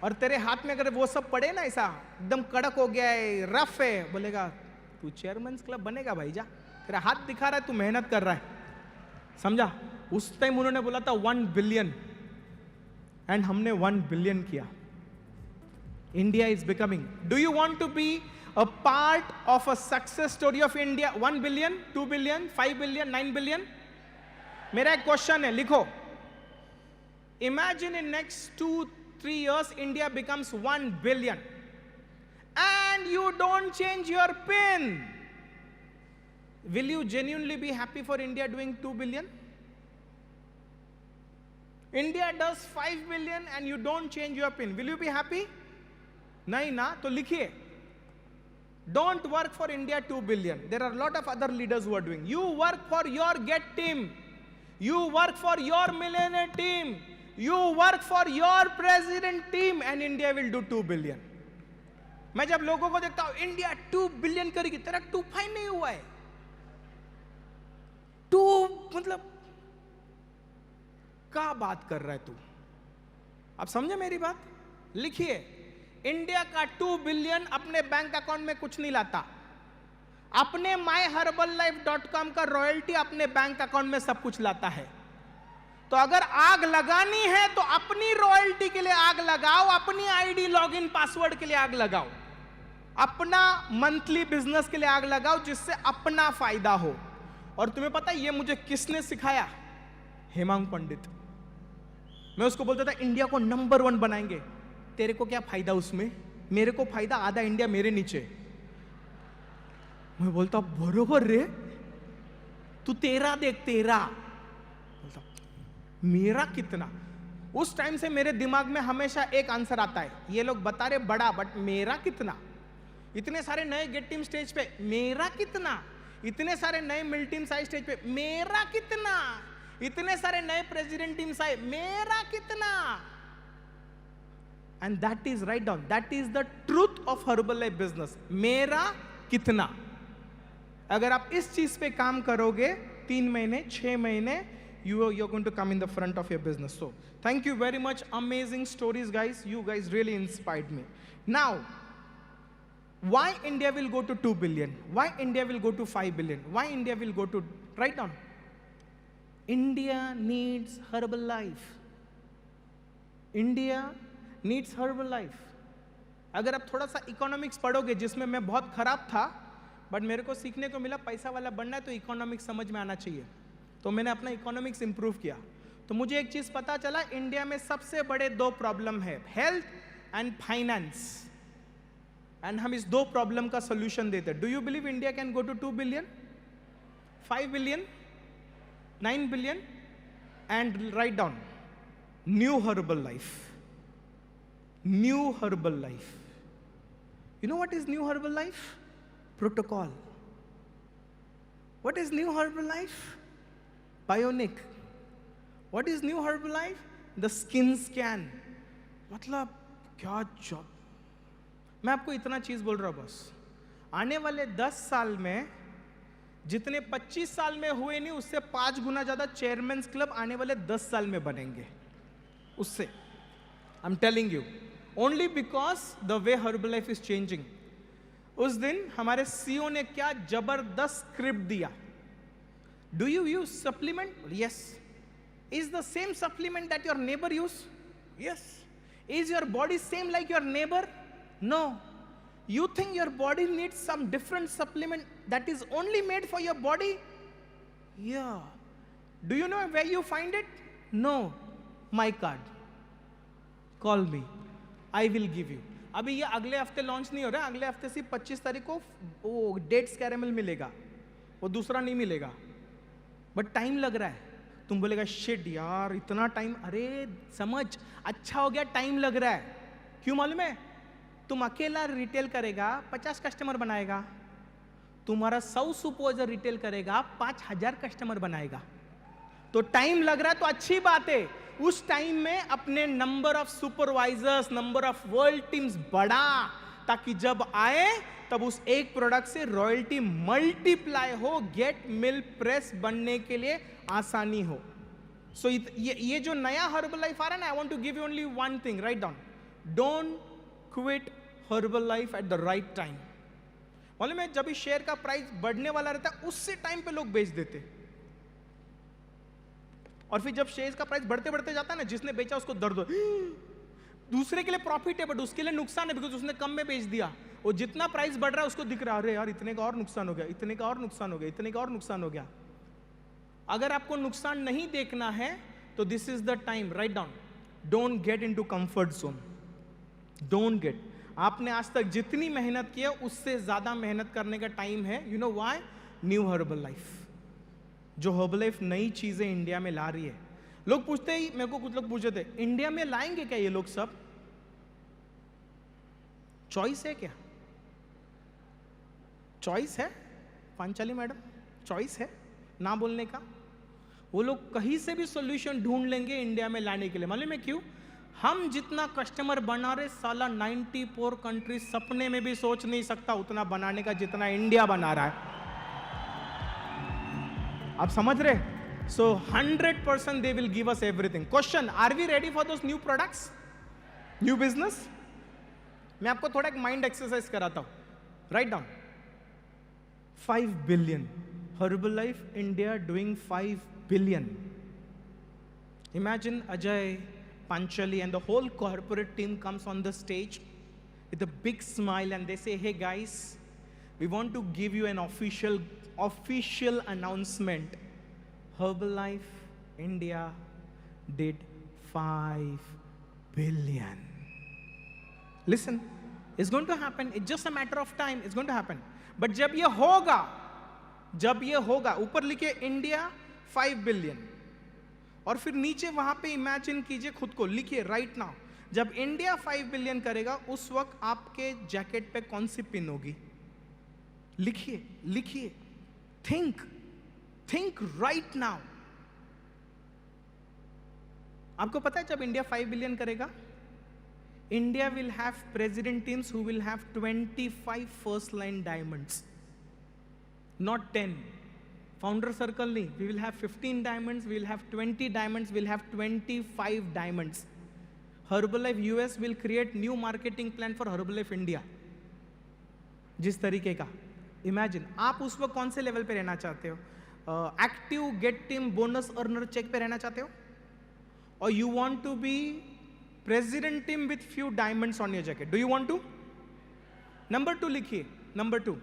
और तेरे हाथ में अगर वो सब पड़े ना, ऐसा एकदम कड़क हो गया है, रफ है, बोलेगा तू चेयरमैन क्लब बनेगा भाई, जा. तेरा हाथ दिखा रहा है, तू मेहनत कर रहा है. समझा? उस टाइम उन्होंने बोला था 1 बिलियन, एंड हमने 1 बिलियन किया. India is becoming. Do you want to be a part of a success story of India? 1 billion, 2 billion, 5 billion, 9 billion? मेरा एक क्वेश्चन है, लिखो. Imagine in next 2-3 years India becomes 1 billion and you don't change your PIN. Will you genuinely be happy for India doing 2 billion? India does 5 billion and you don't change your PIN. Will you be happy? नहीं ना, तो लिखिए. Don't work for India 2 billion. There are a lot of other leaders who are doing. You work for your GET team. You work for your millionaire team. You work for your president team and India will do 2 billion. मैं जब लोगों को देखता हूं, India 2 billion करेगी, तेरा 2.5 नहीं हुआ है. 2 मतलब क्या बात कर रहा है तू? आप समझे मेरी बात? लिखिए, इंडिया का 2 बिलियन अपने बैंक अकाउंट में कुछ नहीं लाता. अपने myherbalife.com का रॉयल्टी अपने बैंक अकाउंट में सब कुछ लाता है. तो अगर आग लगानी है तो अपनी रॉयल्टी के लिए आग लगाओ, अपनी आईडी लॉगिन पासवर्ड के लिए आग लगाओ, अपना मंथली बिजनेस के लिए आग लगाओ, जिससे अपना फायदा हो. और तुम्हें पता है ये मुझे किसने सिखाया? हेमांग पंडित. मैं उसको बोलता था इंडिया को नंबर 1 बनाएंगे. तेरे को क्या फायदा उसमें? मेरे को फायदा, आधा इंडिया मेरे नीचे. मैं बोलता बरोबर रे, तू तेरा देख, तेरा. बोलता मेरा कितना? उस टाइम से मेरे दिमाग में हमेशा एक आंसर आता है, ये लोग बता रहे बड़ा, बट मेरा कितना? इतने सारे नए गेट टीम स्टेज पे, मेरा कितना? इतने सारे नए मिल टीम साइज स्टेज पे, मेरा कितना? इतने सारे नए प्रेसिडेंट टीम साइज, मेरा कितना? And that is, write down, that is the truth of Herbalife business. मेरा कितना? अगर आप इस चीज पे काम करोगे 3 महीने 6 महीने, you're going to come in the front of your business. So thank you very much. Amazing stories, guys. You guys really inspired me. Now, why India will go to 2 billion? Why India will go to 5 billion? Why India will go to, write down, India needs Herbalife. India needs Herbalife. अगर आप थोड़ा सा economics पढ़ोगे, जिसमें मैं बहुत खराब था, बट मेरे को सीखने को मिला, पैसा वाला बनना है तो इकोनॉमिक्स समझ में आना चाहिए. तो मैंने अपना इकोनॉमिक्स इंप्रूव किया. तो मुझे एक चीज पता चला, इंडिया में सबसे बड़े 2 प्रॉब्लम है, हेल्थ एंड फाइनेंस. एंड हम इस 2 प्रॉब्लम का सोल्यूशन देते हैं. Do you believe India can go to 2 billion, 5 billion, 9 billion? And write down, new herbal life. New Herbalife. You know what is New Herbalife? Protocol. What is new Herbalife? Bionic. What is new Herbalife? The skin scan. मतलब क्या job. मैं आपको इतना चीज बोल रहा हूं बस. आने वाले 10 साल में जितने 25 साल में हुए नहीं, उससे 5 गुना ज्यादा चेयरमैन्स क्लब आने वाले 10 साल में बनेंगे उससे. I am telling you, only because the way Herbalife is changing. उस दिन हमारे सीईओ ने क्या जबरदस्त स्क्रिप्ट दिया. Do you use supplement? Yes. Is the same supplement that your neighbour use? Yes. Is your body same like your neighbour? No. You think your body needs some different supplement that is only made for your body? Yeah. Do you know where you find it? No. My card. Call me. I will give you. अभी ये अगले हफ्ते launch नहीं हो रहा है. अगले हफ्ते से 25 तारीख को वो डेट्स कैरेमल मिलेगा, वो दूसरा नहीं मिलेगा. बट टाइम लग रहा है. तुम बोलेगा शिट यार इतना टाइम. अरे समझ, अच्छा हो गया टाइम लग रहा है. क्यों मालूम है? तुम अकेला रिटेल करेगा 50 कस्टमर बनाएगा. तुम्हारा 100 सुपरवाइजर रिटेल करेगा 5000 कस्टमर बनाएगा. तो टाइम लग रहा है तो अच्छी बात है. उस टाइम में अपने number of supervisors, number of world teams बढ़ा, ताकि जब आए तब उस एक प्रोडक्ट से रॉयल्टी मल्टीप्लाई हो, गेट मिल प्रेस बनने के लिए आसानी हो. सो ये जो नया हर्बलाइफ आ रहा है ना, I want to give you only one thing, write down. Don't quit Herbalife at the right time. मालूम है जब इस शेयर का प्राइस बढ़ने वाला रहता है उससे टाइम पे लोग बेच देते, और फिर जब शेयर का प्राइस बढ़ते बढ़ते जाता है ना, जिसने बेचा उसको दर्द हो. दूसरे के लिए प्रॉफिट है बट उसके लिए नुकसान है, बिकॉज उसने कम में बेच दिया. और जितना प्राइस बढ़ रहा है उसको दिख रहा है अरे यार इतने का और नुकसान हो गया, इतने का और नुकसान हो गया, इतने का और नुकसान हो गया. अगर आपको नुकसान नहीं देखना है तो this is the time, right down. Don't get into comfort zone. Don't get. आपने आज तक जितनी मेहनत की है उससे ज्यादा मेहनत करने का टाइम है. You know why? New Herbalife. जो हर्बलाइफ नई चीजें इंडिया में ला रही है. लोग पूछते ही, मेरे को कुछ लोग पूछे थे, इंडिया में लाएंगे क्या ये लोग सब? चॉइस है क्या? चॉइस है पांचाली मैडम? चॉइस है ना बोलने का? वो लोग कहीं से भी सॉल्यूशन ढूंढ लेंगे इंडिया में लाने के लिए. मालूम है क्यों? हम जितना कस्टमर बना रहे साला 94 कंट्री सपने में भी सोच नहीं सकता उतना बनाने का जितना इंडिया बना रहा है. आप समझ रहे? So 100% they will give us everything. Question, are we ready for those new products, new business? मैं आपको थोड़ा एक माइंड एक्सरसाइज कराता हूं. Write down. 5 billion. Herbalife India doing 5 billion. Imagine Ajay, Panchali and the whole corporate team comes on the stage with a big smile and they say, hey guys, we want to give you an official announcement. Herbalife India did 5 billion. Listen, it's going to happen. It's just a matter of time. It's going to happen. But जब ये होगा, ऊपर लिखे India 5 billion, और फिर नीचे वहां पे इमेजिन कीजिए खुद को, लिखिए राइट नाउ, जब इंडिया 5 बिलियन करेगा उस वक्त आपके जैकेट पे कौन सी पिन होगी? लिखिए. Think right now. आपको पता है जब इंडिया 5 बिलियन करेगा, India will have president teams who will have 25 first line diamonds, not 10. Founder circle नहीं, we will have 15 diamonds, we will have 20 diamonds, we will have 25 diamonds. Herbalife US will create new marketing plan for Herbalife India. जिस तरीके का, imagine. आप उस वक्त कौन से level पे रहना चाहते हो? Active get team bonus earner check पे रहना चाहते हो, और you want to be president team with few diamonds on your jacket? Do you want to? Number 2 लिखिए. Number 2,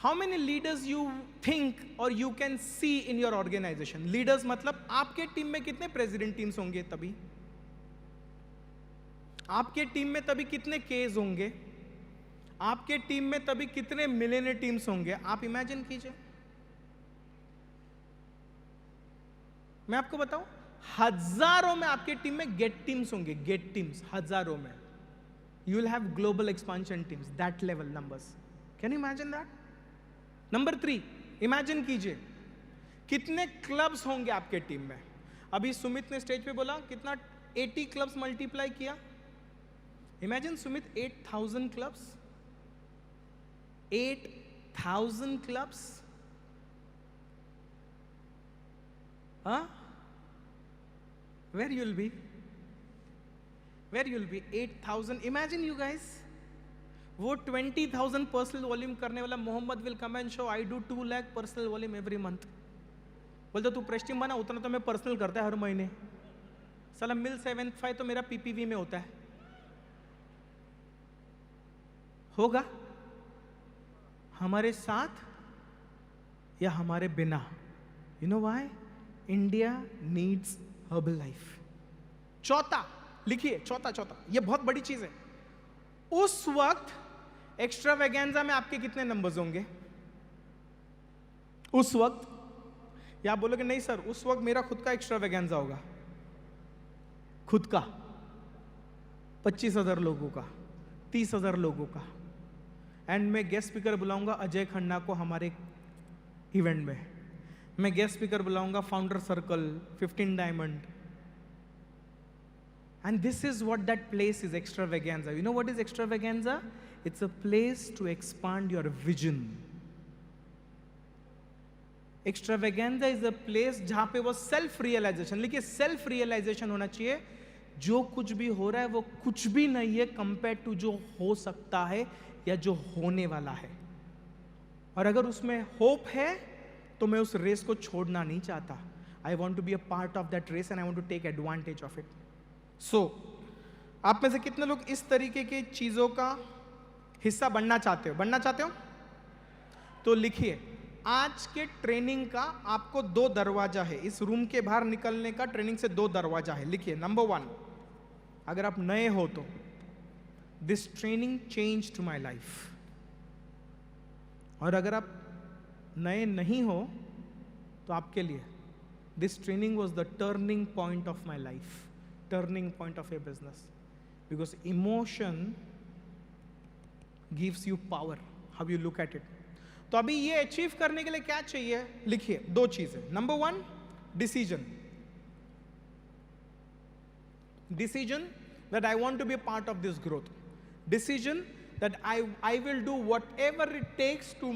How many leaders you think or you can see in your organization? Leaders मतलब आपके team में कितने president teams होंगे? तभी आपके team में तभी कितने केस होंगे? आपके टीम में तभी कितने मिलियनेयर टीम्स होंगे? आप इमेजिन कीजिए. मैं आपको बताऊं, हजारों में आपके टीम में गेट टीम्स होंगे. गेट टीम्स हजारों में. You will have global expansion teams, that level numbers. Can you imagine that? Number 3, imagine कीजिए कितने क्लब्स होंगे आपके टीम में। अभी सुमित ने स्टेज पे बोला कितना 80 क्लब्स मल्टीप्लाई किया। इमेजिन सुमित 8,000 क्लब्स, 8,000 क्लब्स, हाँ, where you'll be 8,000। Imagine you guys, वो 20,000 पर्सनल वॉल्यूम करने वाला Mohammed will come and show I do 2 lakh personal volume every month. बोलते तू प्रेस टीम बना, उतना तो मैं पर्सनल करता है हर महीने। साला मिल 7.5 तो मेरा पीपीवी में होता है। होगा हमारे साथ या हमारे बिना? You know why? India needs herbal life. चौथा लिखिए, चौथा, ये बहुत बड़ी चीज है। उस वक्त एक्स्ट्रावेगेंजा में आपके कितने नंबर्स होंगे? उस वक्त, या आप बोलोगे नहीं सर उस वक्त मेरा खुद का एक्स्ट्रावेगेंजा होगा। खुद का 25,000 लोगों का, 30,000 लोगों का, एंड मैं गेस्ट स्पीकर बुलाऊंगा अजय खन्ना को हमारे इवेंट में। मैं गेस्ट स्पीकर बुलाऊंगा founder circle, 15 diamond, and this is what that place is, extravaganza. You know what is extravaganza? It's a place to expand your vision. Extravaganza is a place जहां पे वो self realisation, लिखिए self realisation होना चाहिए। जो कुछ भी हो रहा है वो कुछ भी नहीं है कंपेयर टू जो हो सकता है या जो होने वाला है। और अगर उसमें होप है तो मैं उस रेस को छोड़ना नहीं चाहता। I want to be a part of that race and I want to take advantage of it. So आप में से कितने लोग इस तरीके की चीजों का हिस्सा बनना चाहते हो? तो लिखिए, आज के ट्रेनिंग का आपको 2 दरवाजा है। इस रूम के बाहर निकलने का ट्रेनिंग से 2 दरवाजा है। लिखिए, नंबर 1, अगर आप नए हो तो this training changed my life. और अगर आप नए नहीं हो तो आपके लिए this training was the turning point of my life, turning point of your business, because emotion gives you power, how you look at it. तो अभी ये अचीव करने के लिए क्या चाहिए? लिखिए 2 चीजें। Number 1, decision that I want to be a part of this growth, decision that I will do whatever it takes to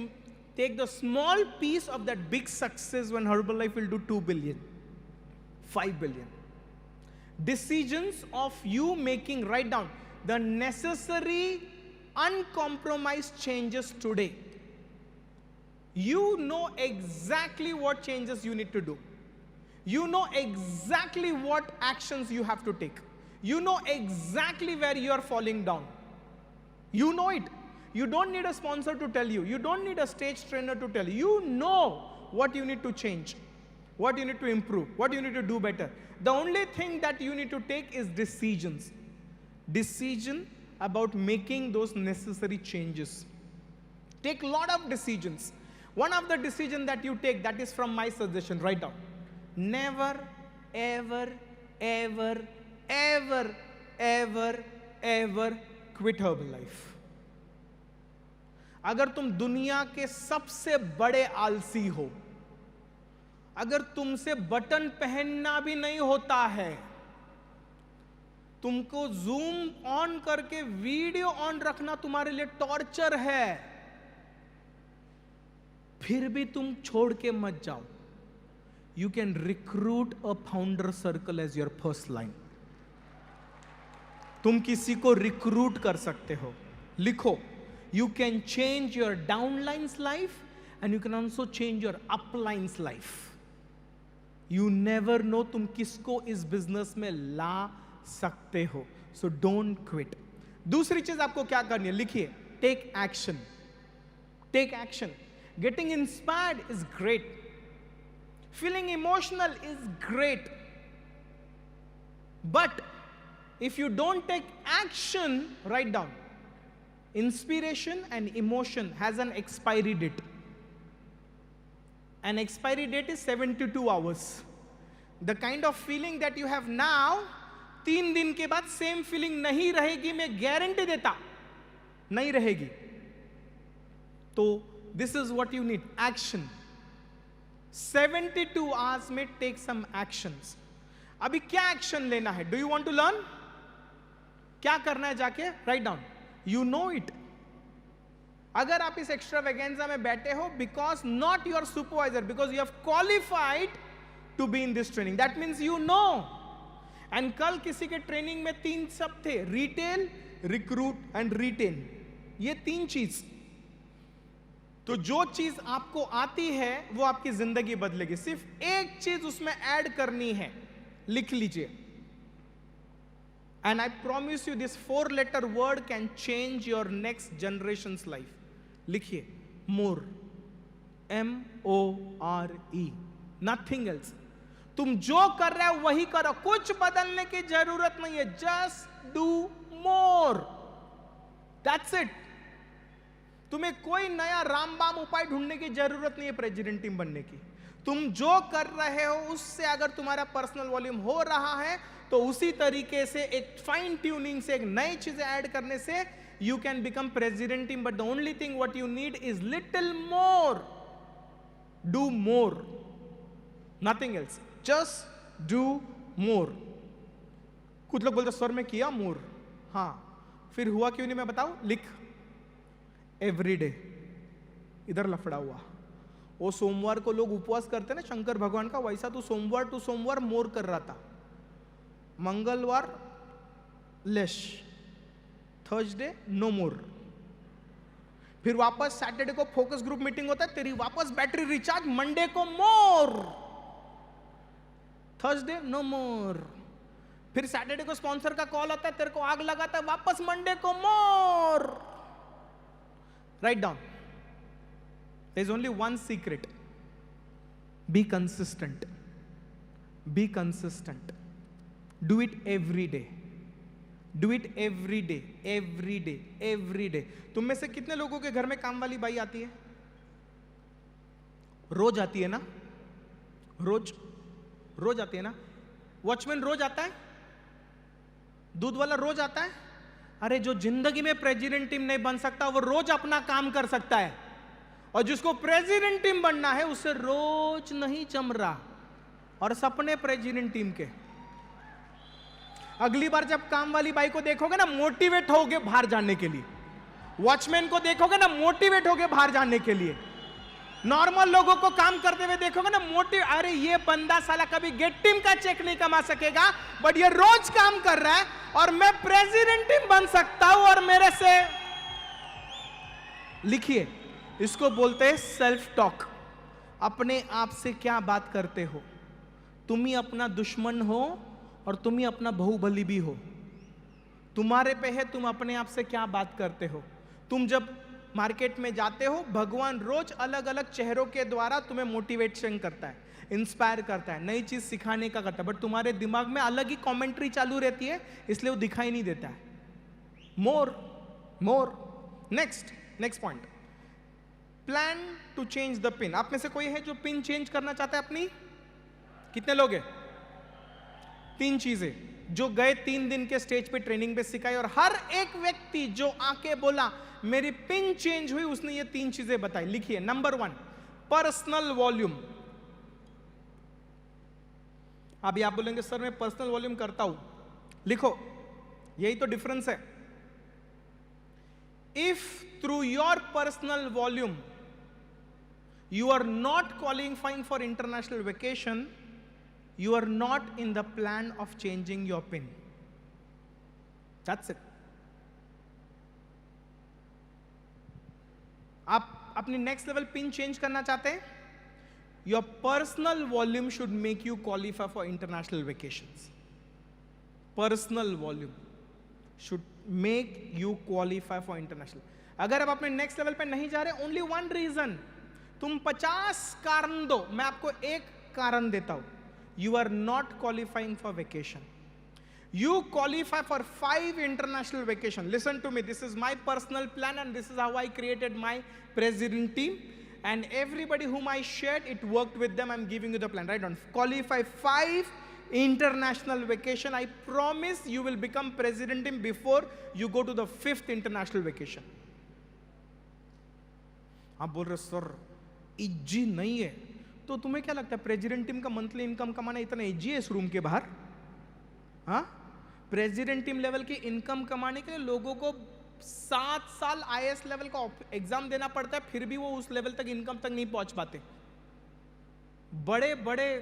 take the small piece of that big success when Herbalife will do 2 billion, 5 billion. Decisions of you making, write down the necessary uncompromised changes today. You know exactly what changes you need to do. You know exactly what actions you have to take. You know exactly where you are falling down. You know it. You don't need a sponsor to tell you. You don't need a stage trainer to tell you. You know what you need to change, what you need to improve, what you need to do better. The only thing that you need to take is decisions. Decision about making those necessary changes. Take a lot of decisions. One of the decisions that you take, that is from my suggestion, write down. Never, ever, ever, ever, ever, ever quit Herbalife. अगर तुम दुनिया के सबसे बड़े आलसी हो, अगर तुमसे बटन पहनना भी नहीं होता है, तुमको जूम ऑन करके वीडियो ऑन रखना तुम्हारे लिए टॉर्चर है, फिर भी तुम छोड़ के मत जाओ। You can recruit a founder circle as your first line. तुम किसी को रिक्रूट कर सकते हो। लिखो, you can change your downlines life and you can also change your uplines life. You never know तुम किसको इस बिजनेस में ला सकते हो। So don't quit. दूसरी चीज आपको क्या करनी है, लिखिए, take action. Take action. Getting inspired is great, feeling emotional is great, but if you don't take action, write down, inspiration and emotion has an expiry date. An expiry date is 72 hours. The kind of feeling that you have now, 3 दिन के बाद same feeling नहीं रहेगी, मैं guarantee देता, नहीं रहेगी। तो this is what you need, action. 72 hours में टेक सम एक्शंस। अभी क्या एक्शन लेना है? Do you want to learn? क्या करना है? जाके write down, you know it. अगर आप इस एक्स्ट्रावेगेंजा में बैठे हो because not your supervisor, because you have qualified to be in this training, that means you know. And कल किसी के ट्रेनिंग में 3 सब थे, रिटेल, रिक्रूट एंड रिटेन, ये 3 चीज। तो जो चीज आपको आती है वो आपकी जिंदगी बदलेगी। सिर्फ एक चीज उसमें ऐड करनी है, लिख लीजिए। And I promise you this 4-letter word can change your next generations life. लिखिए, मोर, MORE, नथिंग एल्स। तुम जो कर रहे हो वही करो, कुछ बदलने की जरूरत नहीं है, just do more, that's it. तुम्हें कोई नया रामबाम उपाय ढूंढने की जरूरत नहीं है प्रेसिडेंट टीम बनने की। तुम जो कर रहे हो उससे अगर तुम्हारा पर्सनल वॉल्यूम हो रहा है तो उसी तरीके से एक फाइन ट्यूनिंग से, एक नई चीजें ऐड करने से you can become president team. But the only thing what you need is little more, do more, nothing else, just do more. कुछ लोग बोलते सर मैं किया मोर, हाँ, फिर हुआ क्यों नहीं मैं बताऊं? लिख, एवरीडे। इधर लफड़ा हुआ। वो सोमवार को लोग उपवास करते ना शंकर भगवान का, वैसा तू सोमवार टू सोमवार मोर कर रहा था। मंगलवार लेश, थर्सडे नो मोर, फिर वापस सैटरडे को फोकस ग्रुप मीटिंग होता है, तेरी वापस बैटरी रिचार्ज, मंडे को मोर, थर्सडे नो मोर, फिर सैटरडे को स्पॉन्सर का कॉल आता है, तेरे को आग लगाता है, वापस मंडे को मोर। Write down. There's only one secret. Be consistent. Be consistent. Do it every day. Do it every day. Every day. Every day. तुम में से कितने लोगों के घर में काम वाली बाई आती है? रोज आती है ना? रोज आती है ना? वॉचमैन रोज आता है? दूध वाला रोज आता है? अरे जो जिंदगी में प्रेसिडेंट टीम नहीं बन सकता वो रोज अपना काम कर सकता है, और जिसको प्रेसिडेंट टीम बनना है उसे रोज नहीं जम रहा, और सपने प्रेसिडेंट टीम के। अगली बार जब काम वाली बाई को देखोगे ना, मोटिवेट होगे बाहर जाने के लिए। वॉचमैन को देखोगे ना, मोटिवेट होगे बाहर जाने के लिए। नॉर्मल लोगों को काम करते हुए देखोगे ना, अरे ये बंदा साला कभी गेट टीम का चेक नहीं कमा सकेगा, बट ये रोज काम कर रहा है और मैं प्रेसिडेंट टीम बन सकता हूं, और मेरे से। लिखिए, इसको बोलते हैं सेल्फ टॉक। अपने आप से क्या बात करते हो? तुम ही अपना दुश्मन हो और तुम ही अपना बाहुबली भी हो। तुम्हारे पे है तुम अपने आप से क्या बात करते हो। तुम जब मार्केट में जाते हो, भगवान रोज अलग अलग चेहरों के द्वारा तुम्हें मोटिवेशन करता है, इंस्पायर करता है, नई चीज सिखाने का करता है, बट तुम्हारे दिमाग में अलग ही कमेंट्री चालू रहती है, इसलिए वो दिखाई नहीं देता है। More more. Next point, plan to change the pin. आप में से कोई है जो पिन चेंज करना चाहता है अपनी? कितने लोग हैं? 3 चीजें जो गए 3 दिन के स्टेज पे ट्रेनिंग पे सिखाई, और हर एक व्यक्ति जो आके बोला मेरी पिन चेंज हुई, उसने ये 3 चीजें बताई। लिखिए, नंबर 1, पर्सनल वॉल्यूम। अभी आप बोलेंगे सर मैं पर्सनल वॉल्यूम करता हूं, लिखो, यही तो डिफरेंस है। If through your personal volume you are not qualifying for international vacation, you are not in the plan of changing your PIN. That's it. आप अपनी नेक्स्ट लेवल पिन चेंज करना चाहते हैं? Your personal volume should make you qualify for international vacations. Personal volume should make you qualify for international. अगर आप अपने next level पे नहीं जा रहे, only one reason. तुम 50 कारण दो, मैं आपको एक कारण देता हूं. You are not qualifying for vacation. You qualify for 5 international vacation. Listen to me. This is my personal plan, and this is how I created my president team. And everybody whom I shared, it worked with them. I'm giving you the plan. Right on. Qualify 5 international vacation. I promise you will become president team before you go to the 5th international vacation. आप बोल रहे sir easy नहीं है, तो तुम्हें क्या लगता है प्रेसिडेंट टीम का मंथली इनकम कमाना इतना इजी है इस रूम के बाहर? हाँ, प्रेसिडेंट टीम लेवल की इनकम कमाने के लिए लोगों को 7 साल आईएएस लेवल का एग्जाम देना पड़ता है, फिर भी वो उस लेवल तक इनकम तक नहीं पहुंच पाते। बड़े बड़े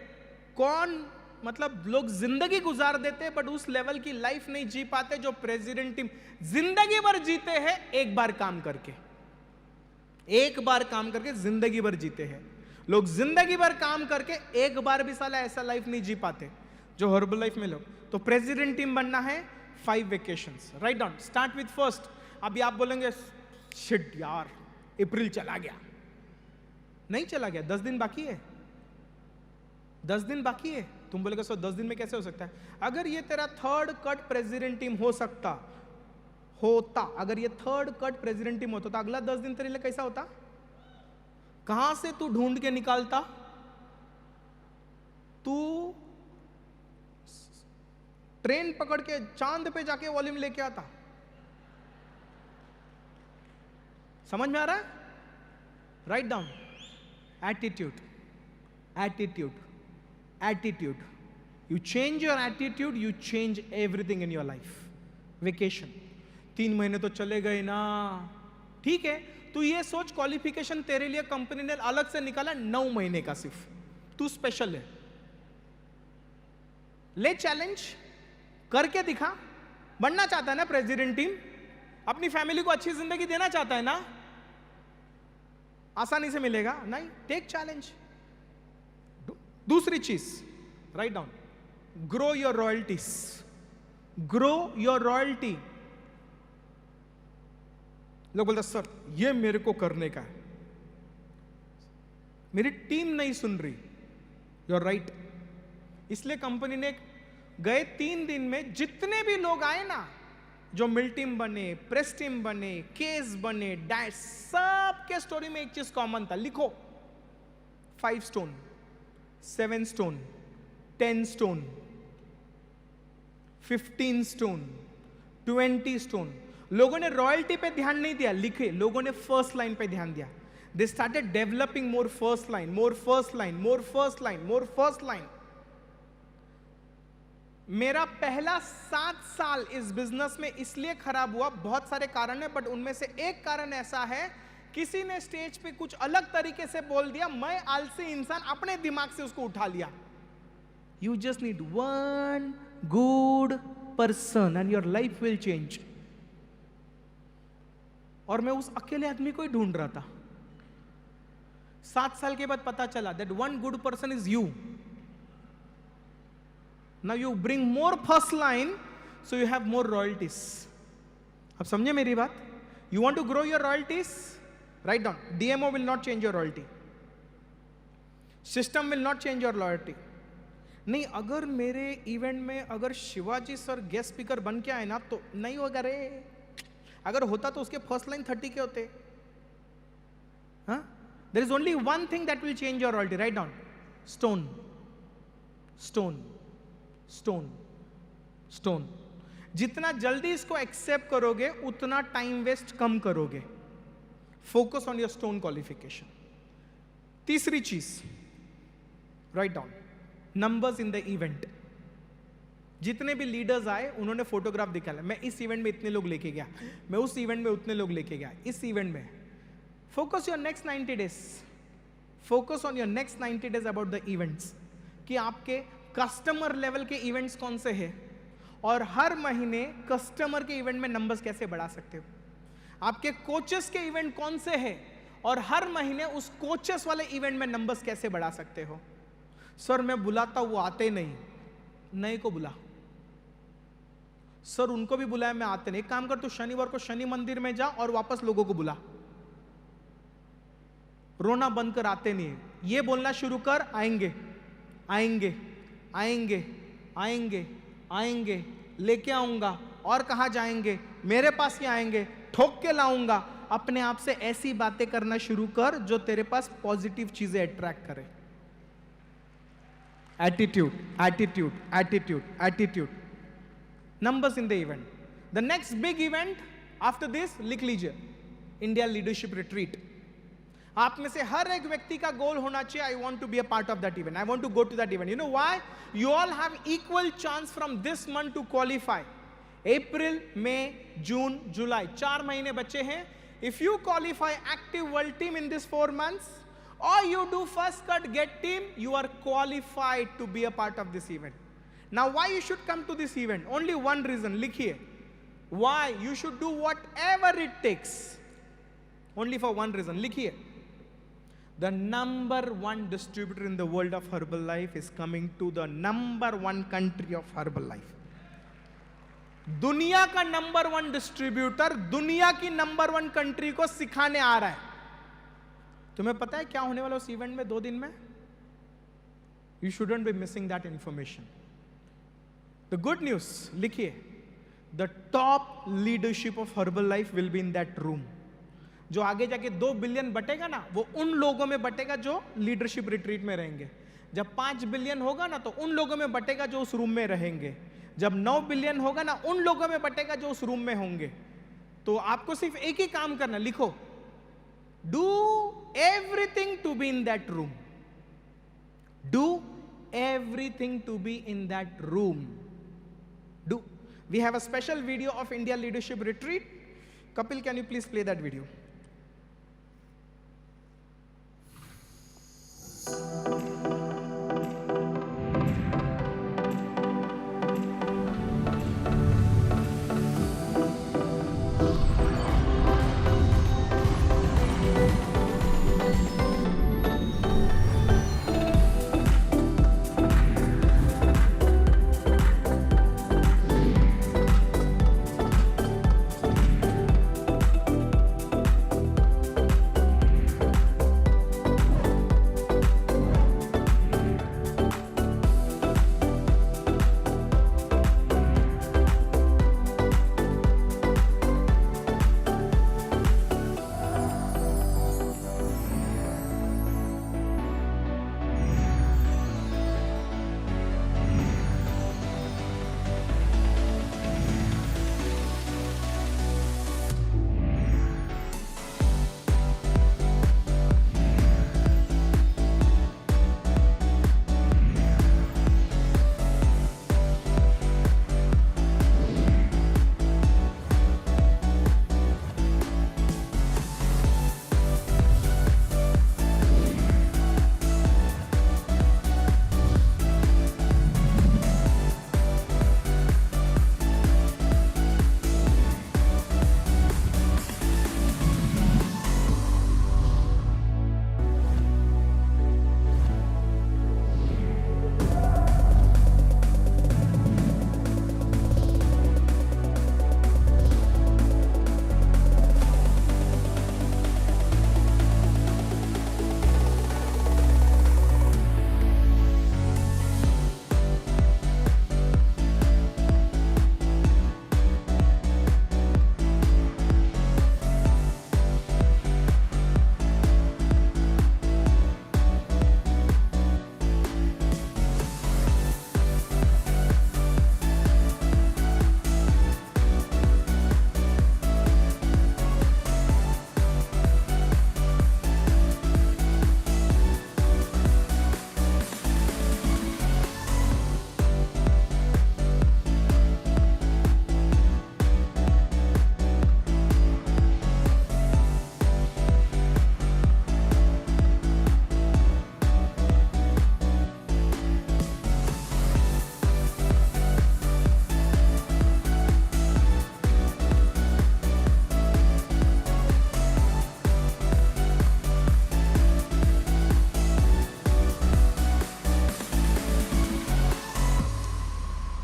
कौन मतलब लोग जिंदगी गुजार देते बट उस लेवल की लाइफ नहीं जी पाते जो प्रेसिडेंट टीम जिंदगी भर जीते हैं, एक बार काम करके, एक बार काम करके जिंदगी भर जीते हैं। लोग जिंदगी भर काम करके एक बार भी साला ऐसा लाइफ नहीं जी पाते जो हर्बल लाइफ में लोग। तो प्रेसिडेंट टीम बनना है 5 vacations. Write down, start with first. अभी आप बोलेंगे शिट यार अप्रैल चला गया, नहीं चला गया, 10 दिन बाकी है, 10 दिन बाकी है। तुम बोलेगा सो 10 दिन में कैसे हो सकता है? अगर ये तेरा थर्ड कट प्रेसिडेंट टीम होता, अगर ये थर्ड कट प्रेसिडेंट टीम होता तो अगला 10 दिन तेरे लिए कैसा होता? कहां से तू ढूंढ के निकालता? तू ट्रेन पकड़ के चांद पे जाके वॉल्यूम लेके आता। समझ में आ रहा है? Write down, attitude, attitude, attitude. You change your attitude, you change everything in your life. Vacation 3 महीने तो चले गए ना, ठीक है, तू ये सोच क्वालिफिकेशन तेरे लिए कंपनी ने अलग से निकाला 9 महीने का, सिर्फ तू स्पेशल है। ले चैलेंज करके दिखा। बनना चाहता है ना प्रेसिडेंट टीम, अपनी फैमिली को अच्छी जिंदगी देना चाहता है ना, आसानी से मिलेगा नहीं, टेक चैलेंज। दूसरी चीज, write down, grow your royalties, grow your royalty. लोग बोलते सर ये मेरे को करने का है, मेरी टीम नहीं सुन रही। Your right. इसलिए कंपनी ने गए 3 दिन में जितने भी लोग आए ना, जो मिल टीम बने, प्रेस टीम बने, केस बने, डैश, सबके स्टोरी में एक चीज कॉमन था, लिखो 5 stone, 7 stone, 10 stone, 15 stone, 20 stone. लोगों ने रॉयल्टी पे ध्यान नहीं दिया, लिखे, लोगों ने फर्स्ट लाइन पे ध्यान दिया। They started developing more first line, more first line, more first line, more first line. मेरा पहला 7 साल इस बिजनेस में इसलिए खराब हुआ, बहुत सारे कारण है, बट उनमें से एक कारण ऐसा है, किसी ने स्टेज पे कुछ अलग तरीके से बोल दिया, मैं आलसी इंसान अपने दिमाग से उसको उठा लिया। You just need one good person and your life will change. और मैं उस अकेले आदमी को ही ढूंढ रहा था। 7 साल के बाद पता चला that one good person is you. Now you bring more first line, so you have more royalties. अब समझे मेरी बात? You want to grow your royalties? Write down. DMO will not change your royalty. System will not change your loyalty. नहीं, अगर मेरे event में अगर Shivaji sir guest speaker बन के आए ना तो नहीं होगा रे। अगर होता तो उसके फर्स्ट लाइन 30 के होते। हाँ? There is only one thing that will change your royalty. Write down. Stone. Stone. Stone, stone. जितना जल्दी इसको एक्सेप्ट करोगे उतना टाइम वेस्ट कम करोगे। Focus on your stone qualification. तीसरी चीज, write down, numbers in the event. जितने भी लीडर्स आए उन्होंने फोटोग्राफ दिखाया, मैं इस इवेंट में इतने लोग लेके गया, मैं उस इवेंट में उतने लोग लेके गया, इस इवेंट में। Focus your next 90 days, focus on your next 90 days about the events, कि आपके कस्टमर लेवल के इवेंट्स कौन से हैं और हर महीने कस्टमर के इवेंट में नंबर्स कैसे बढ़ा सकते हो। आपके कोचेस के इवेंट कौन से हैं और हर महीने उस कोचेस वाले इवेंट में नंबर्स कैसे बढ़ा सकते हो। सर मैं बुलाता वो आते नहीं, नहीं को बुला। सर उनको भी बुलाया, मैं आते नहीं। एक काम कर, तू शनिवार को शनि मंदिर में जा और वापस लोगों को बुला। रोना बंद कर, आते नहीं है, ये बोलना शुरू कर, आएंगे आएंगे आएंगे आएंगे आएंगे, लेके आऊंगा, और कहां जाएंगे, मेरे पास ही आएंगे, ठोक के लाऊंगा। अपने आप से ऐसी बातें करना शुरू कर जो तेरे पास पॉजिटिव चीजें अट्रैक्ट करे। Attitude, attitude, attitude, attitude. Numbers in the event. The next big event after this लिख लीजिए, इंडिया लीडरशिप रिट्रीट। आप में से हर एक व्यक्ति का गोल होना चाहिए, I want to be a part of that event, I want to go to that event. You know why? You all have equal chance from this month to qualify. अप्रैल, मई, जून, जुलाई, 4 महीने बचे हैं. If you qualify active world team in this 4 months, or you do first cut get team, you are qualified to be a part of this event. Now why you should come to this event? Only one reason, likhiye. Why you should do whatever it takes. Only for one reason, likhiye. The number 1 distributor in the world of Herbalife is coming to the number 1 country of Herbalife. दुनिया का number 1 distributor दुनिया की number 1 country को सिखाने आ रहा है. तुम्हें पता है क्या होने वाला उस इवेंट में 2 दिन में? You shouldn't be missing that information. The good news, लिखिए, the top leadership of herbal life will be in that room. जो आगे जाके 2 बिलियन बटेगा ना, वो उन लोगों में बटेगा जो लीडरशिप रिट्रीट में रहेंगे. जब 5 बिलियन होगा ना, तो उन लोगों में बटेगा जो उस रूम में रहेंगे. जब 9 बिलियन होगा ना, उन लोगों में बटेगा जो उस रूम में होंगे. तो आपको सिर्फ एक ही काम करना, लिखो, do everything to be in that room. Do everything to be in that room. Do. We have a special video of India Leadership Retreat. Kapil, can you please play that video?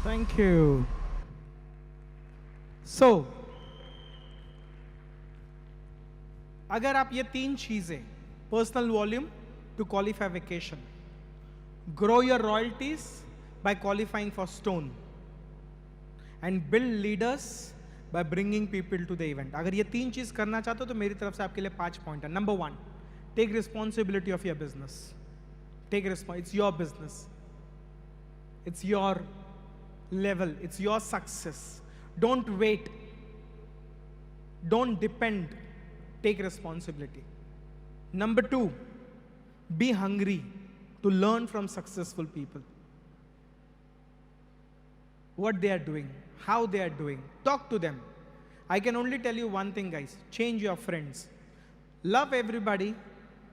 Thank you. So, अगर आप ये 3 चीजें, personal volume to qualify vacation, grow your royalties by qualifying for stone, and build leaders by bringing people to the event, अगर ये 3 चीज करना चाहते हो तो मेरी तरफ से आपके लिए 5 पॉइंट है. Number 1, take responsibility of your business. Take response, it's your business, it's your level, it's your success. Don't wait, don't depend, take responsibility. Number 2, be hungry to learn from successful people. What they are doing, how they are doing. Talk to them. I can only tell you one thing, guys. Change your friends. Love everybody,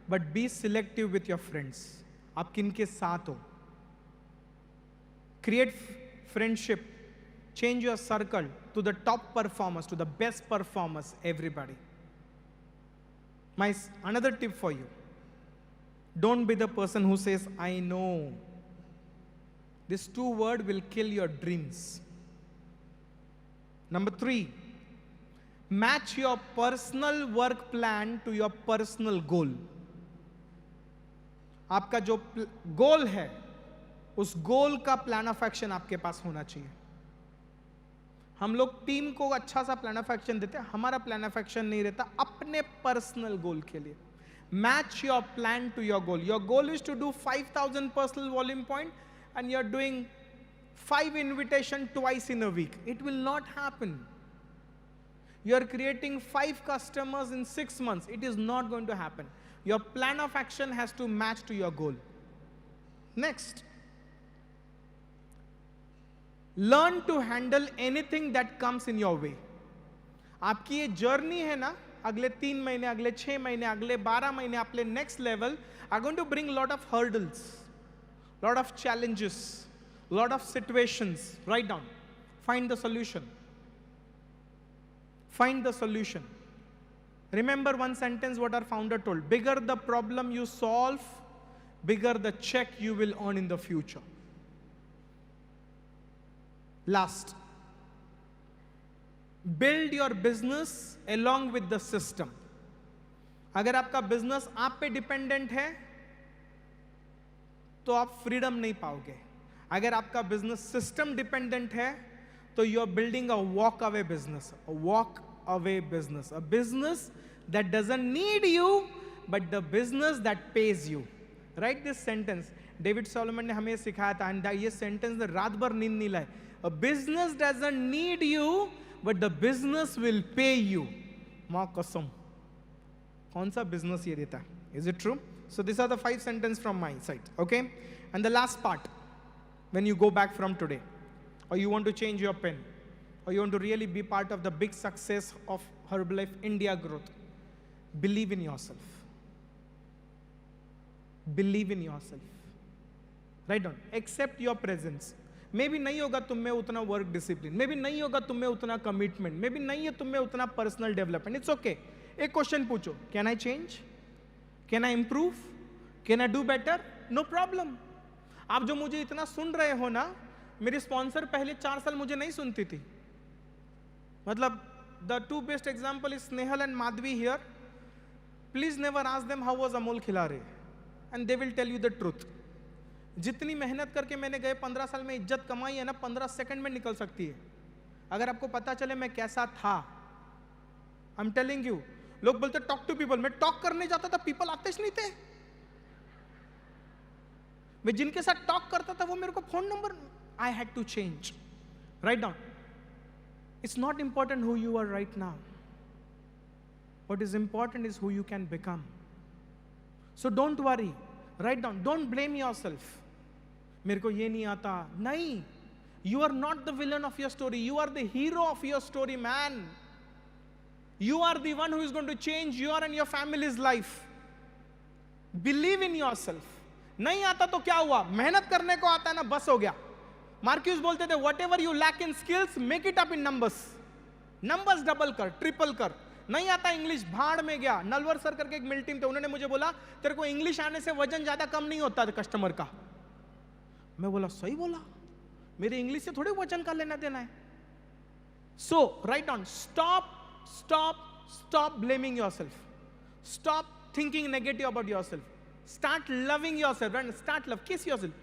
but be selective with your friends. आप किनके साथ हो? Create friendship. Change your circle to the top performers, to the best performers, everybody. Another tip for you. Don't be the person who says, I know. These 2 words will kill your dreams. Number 3, match your personal work plan to your personal goal. आपका जो गोल है, उस गोल का plan of action आपके पास होना चाहिए. हम लोग टीम को अच्छा सा प्लान ऑफ एक्शन देते हैं, हमारा प्लान ऑफ एक्शन नहीं रहता अपने पर्सनल गोल के लिए. Match your plan to your goal. Your goal is to do 5,000 personal volume point and you're doing 5 invitation twice in a week. It will not happen. You're creating 5 customers in 6 months. It is not going to happen. Your plan of action has to match to your goal. Next, learn to handle anything that comes in your way. आपकी ये journey है ना, अगले 3 महीने, अगले 6 महीने, अगले 12 महीने, आपले next level are going to bring lot of hurdles, lot of challenges, lot of situations. Write down. Find the solution. Find the solution. Remember one sentence what our founder told. Bigger the problem you solve, bigger the check you will earn in the future. Last. Build your business along with the system. अगर आपका business आप पे dependent है, तो आप freedom नहीं पाओगे. अगर आपका business system dependent है, तो you are building a walk away business. A walk away business. A business that doesn't need you, but the business that pays you. Write this sentence. David Solomon ने हमें सिखाया था, and ये sentence ने रात भर नींद नहीं लाए. A business doesn't need you, but the business will pay you. माँ कसम. कौन सा business ये देता है? Is it true? So these are the 5 sentences from my side. Okay? And the last part, when you go back from today, or you want to change your pen, or you want to really be part of the big success of Herbalife India growth, believe in yourself. Believe in yourself. Write down. Accept your presence. मे भी नहीं होगा तुम में उतना work discipline, मे भी नहीं होगा तुम में उतना कमिटमेंट, मे भी नहीं है तुम में उतना पर्सनल डेवलपमेंट. It's okay. एक क्वेश्चन पूछो, can I change, can I improve, can I do better? No problem. आप जो मुझे इतना सुन रहे हो ना, मेरी स्पॉन्सर पहले 4 साल मुझे नहीं सुनती थी. मतलब the 2 best example is Snehal and Madhavi here. Please never ask them how was Amol Khilare, and they will tell you the truth. जितनी मेहनत करके मैंने गए 15 साल में इज्जत कमाई है ना, 15 सेकंड में निकल सकती है. अगर आपको पता चले मैं कैसा था. आई एम टेलिंग यू. लोग बोलते टॉक टू पीपल. मैं टॉक करने जाता था, पीपल आते ही नहीं थे. मैं जिनके साथ टॉक करता था वो मेरे को phone number. I had to change. Write down. It's not important who you are right now. What is important is who you can become. So don't worry. Write down. Don't blame yourself. मेरे को ये नहीं आता. नहीं. You are not the villain of your story. You are the hero of your story, man. You are the one who is going to change your and your family's life. Believe in yourself. नहीं आता तो क्या हुआ? मेहनत करने को आता है ना, बस हो गया. मार्क्यूस बोलते थे, whatever you lack in skills, make it up in numbers. Numbers double कर, triple कर. नहीं आता इंग्लिश, भाड़ में गया. नलवर सर करके एक मिल टीम थे, उन्होंने मुझे बोला तेरे को इंग्लिश आने से वजन ज्यादा कम नहीं होता कस्टमर का. मैं बोला सही बोला, मेरे इंग्लिश से थोड़े वचन का लेना देना है. So write down. Stop blaming yourself. Stop thinking negative about yourself. Start loving yourself. Start love. Kiss yourself.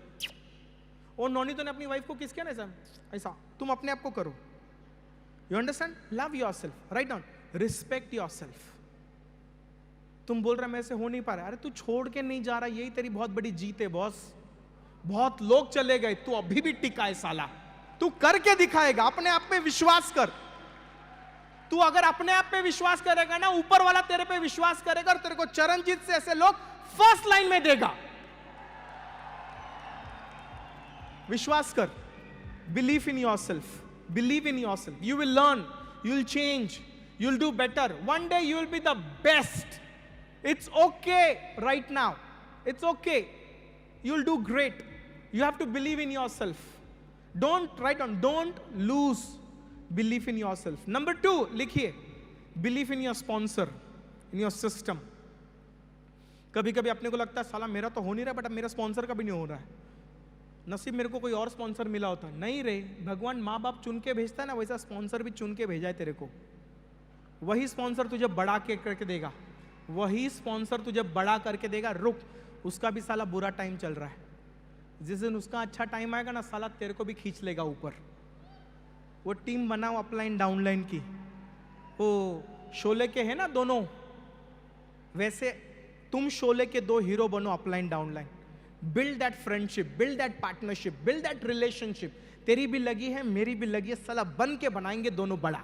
और नोनी तो ने अपनी वाइफ को किस किया ना ऐसा. तुम अपने आप को करो. You understand. Love yourself. Write down. Respect yourself. तुम बोल रहे मैं से हो नहीं पा रहा. अरे तू छोड़ के नहीं जा रहा, यही तेरी बहुत बड़ी जीत है बॉस. बहुत लोग चले गए, तू अभी भी टिका है साला. तू करके दिखाएगा. अपने आप पे विश्वास कर. तू अगर अपने आप पे विश्वास करेगा ना, ऊपर वाला तेरे पे विश्वास करेगा और तेरे को चरणजीत से ऐसे लोग फर्स्ट लाइन में देगा। विश्वास कर, believe in yourself, believe in yourself, you will learn, you will change, you will do better, one day you will be the best. It's okay right now, it's okay, you will do great, you have to believe in yourself. Don't write on, don't lose belief in yourself. Number 2 लिखिए, believe in your sponsor, in your system. कभी कभी अपने को लगता है साला मेरा तो हो नहीं रहा, बट मेरा स्पॉन्सर का भी नहीं हो रहा है, नसीब मेरे को कोई और स्पॉन्सर मिला होता। नहीं रे, भगवान माँ बाप चुन के भेजता है ना, वैसा स्पॉन्सर भी चुन के भेजा है तेरे को। वही स्पॉन्सर तुझे बड़ा के करके देगा, वही स्पॉन्सर तुझे बड़ा करके देगा। रुक, उसका भी साला बुरा टाइम चल रहा है, जिस दिन उसका अच्छा टाइम आएगा ना, साला तेरे को भी खींच लेगा ऊपर। वो टीम बनाओ अपलाइन डाउनलाइन की, वो शोले के है ना दोनों, वैसे तुम शोले के 2 हीरो बनो, upline downline. Build that friendship, build that partnership, build that relationship. तेरी भी लगी है, मेरी भी लगी है, साला बन के बनाएंगे दोनों बड़ा।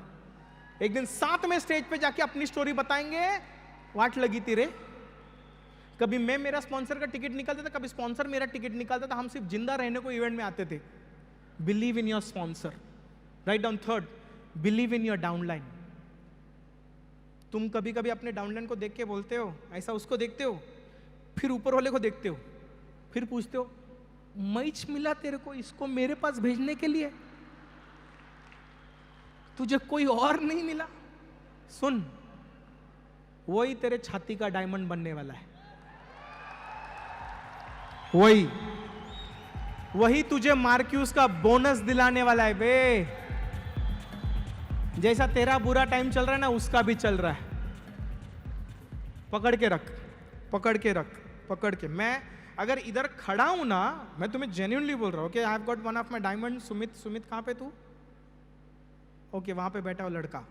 एक दिन साथ में स्टेज पे जाके अपनी स्टोरी बताएंगे, वाट लगी तेरे। कभी मैं मेरा स्पॉन्सर का टिकट निकालता था, कभी स्पॉन्सर मेरा टिकट निकालता था, हम सिर्फ जिंदा रहने को इवेंट में आते थे। Believe in your sponsor. Write down 3rd, believe in your downline. तुम कभी कभी अपने डाउनलाइन को देख के बोलते हो, ऐसा उसको देखते हो, फिर ऊपर वाले को देखते हो, फिर पूछते हो मैच मिला तेरे को इसको मेरे पास भेजने के लिए, तुझे कोई और नहीं मिला। सुन, वही तेरे छाती का डायमंड बनने वाला है, वही तुझे मार्क्यूस का बोनस दिलाने वाला है बे। जैसा तेरा बुरा टाइम चल रहा है ना, उसका भी चल रहा है। पकड़ के रख, पकड़ के रख, पकड़ के। मैं अगर इधर खड़ा हूं ना, मैं तुम्हें जेन्युइनली बोल रहा हूं, okay, I have got one of my diamond. Sumit, Sumit कहां पे तू? ओके, वहां पे बैठा हुआ लड़का,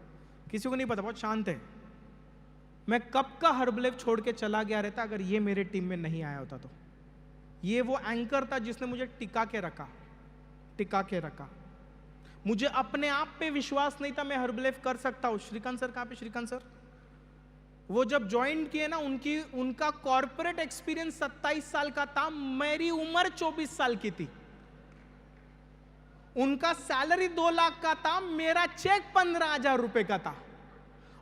किसी को नहीं पता, बहुत शांत है। मैं कब का हर्बलाइफ छोड़ के चला गया रहता अगर ये मेरे टीम में नहीं आया होता तो। ये वो एंकर था जिसने मुझे टिका के रखा, टिका के रखा। मुझे अपने आप पे विश्वास नहीं था मैं हर्बलाइफ कर सकता हूं। श्रीकांत सर कहां पे? श्रीकांत सर, वो जब ज्वाइन किए ना, उनका कॉर्पोरेट एक्सपीरियंस 27 साल का था, मेरी उम्र 24 साल की थी। उनका सैलरी 2 लाख का था, मेरा चेक 15,000 रुपए का था।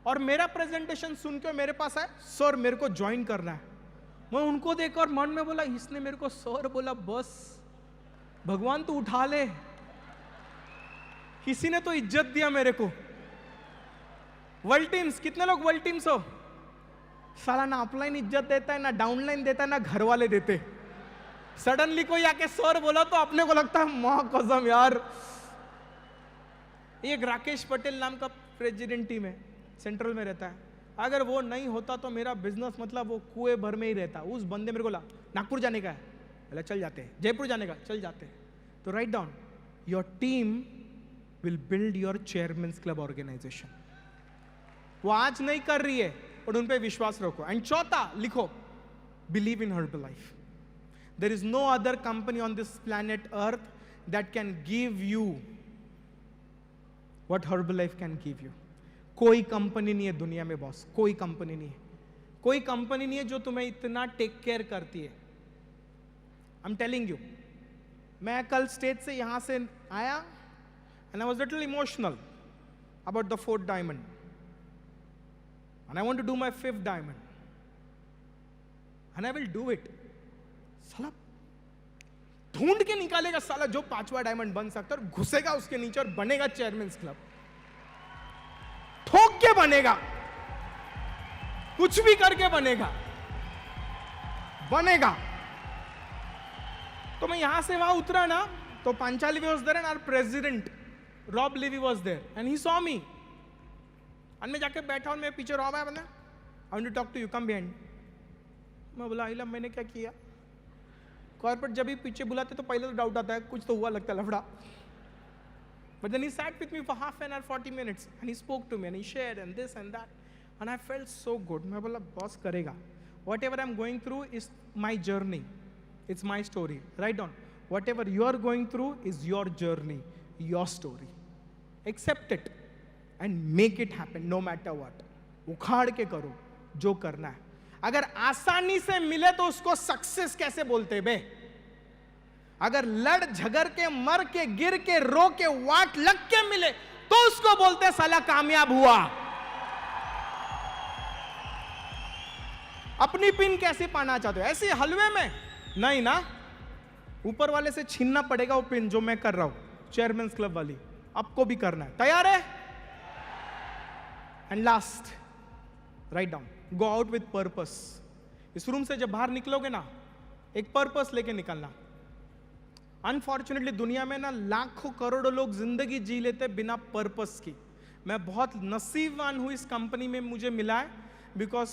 और मेरा प्रेजेंटेशन सुन के मेरे पास आए, सर मेरे को ज्वाइन करना है। मैं उनको देखकर मन में बोला, इसने मेरे को सर बोला, बस भगवान तू उठा ले। किसी ने तो इज्जत दिया मेरे को। वर्ल्ड टीम्स, कितने लोग वर्ल्ड टीम्स हो? साला ना अपलाइन इज्जत देता है, ना डाउनलाइन देता है, ना घर वाले देते। सडनली कोई आके सर बोला तो अपने को लगता है मां कसम यार। एक राकेश पटेल नाम का प्रेसिडेंट टीम है, सेंट्रल में रहता है। अगर वो नहीं होता तो मेरा बिजनेस मतलब वो कुएं भर में ही रहता। उस बंदे मेरे को ला, नागपुर जाने का है, बोला चल जाते हैं, जयपुर जाने का, चल जाते हैं। तो write down, your team will build your chairman's club organisation. वो आज नहीं कर रही है और उन पे विश्वास रखो। एंड 4था लिखो, believe in Herbalife. There is no other company on this planet earth that can give you what Herbalife can give you. कोई कंपनी नहीं है दुनिया में बॉस, कोई कंपनी नहीं है, कोई कंपनी नहीं है जो तुम्हें इतना टेक केयर करती है। आई एम टेलिंग यू, मैं कल स्टेज से यहां से आया and I was little emotional about the 4th diamond and I want to do my 5th diamond and I will do it. साला ढूंढ के निकालेगा साला जो 5वां डायमंड बन सकता है, और घुसेगा उसके नीचे और बनेगा चेयरमैन्स क्लब। ठोक के बनेगा, कुछ भी करके बनेगा, बनेगा। तो मैं यहां से वहां उतरा ना, तो Panchali was there and our president Rob Levy was there and he saw me. And मैं जाके बैठा और मेरे पीछे रॉब है, बंदा I want to talk to you, come behind. मैं बोला इला मैंने क्या किया? कॉर्पोरेट जब भी पीछे बुलाते तो पहले तो डाउट आता है, कुछ तो हुआ लगता है लफड़ा। But then he sat with me for half an hour, 40 minutes, and he spoke to me and he shared and this and that, and I felt so good. मैं बोला बॉस करेगा, whatever I'm going through is my journey, it's my story. Write down, whatever you are going through is your journey, your story. Accept it, and make it happen no matter what. उखाड़ के करो जो करना है। अगर आसानी से मिले तो उसको सक्सेस कैसे बोलते बे? अगर लड़ झगड़ के, मर के, गिर के, रो के, वाट लग के मिले तो उसको बोलते साला कामयाब हुआ। अपनी पिन कैसे पाना चाहते हो? ऐसे हलवे में नहीं ना, ऊपर वाले से छीनना पड़ेगा वो पिन जो मैं कर रहा हूं, चेयरमैन्स क्लब वाली। आपको भी करना है। तैयार है? And last, write down, go out with purpose. इस रूम से जब बाहर निकलोगे ना, एक पर्पस लेके निकलना। अनफॉर्चुनेटली दुनिया में ना लाखों करोड़ों लोग जिंदगी जी लेते बिना पर्पस की। मैं बहुत नसीबवान हूं, इस कंपनी में मुझे मिला है। बिकॉज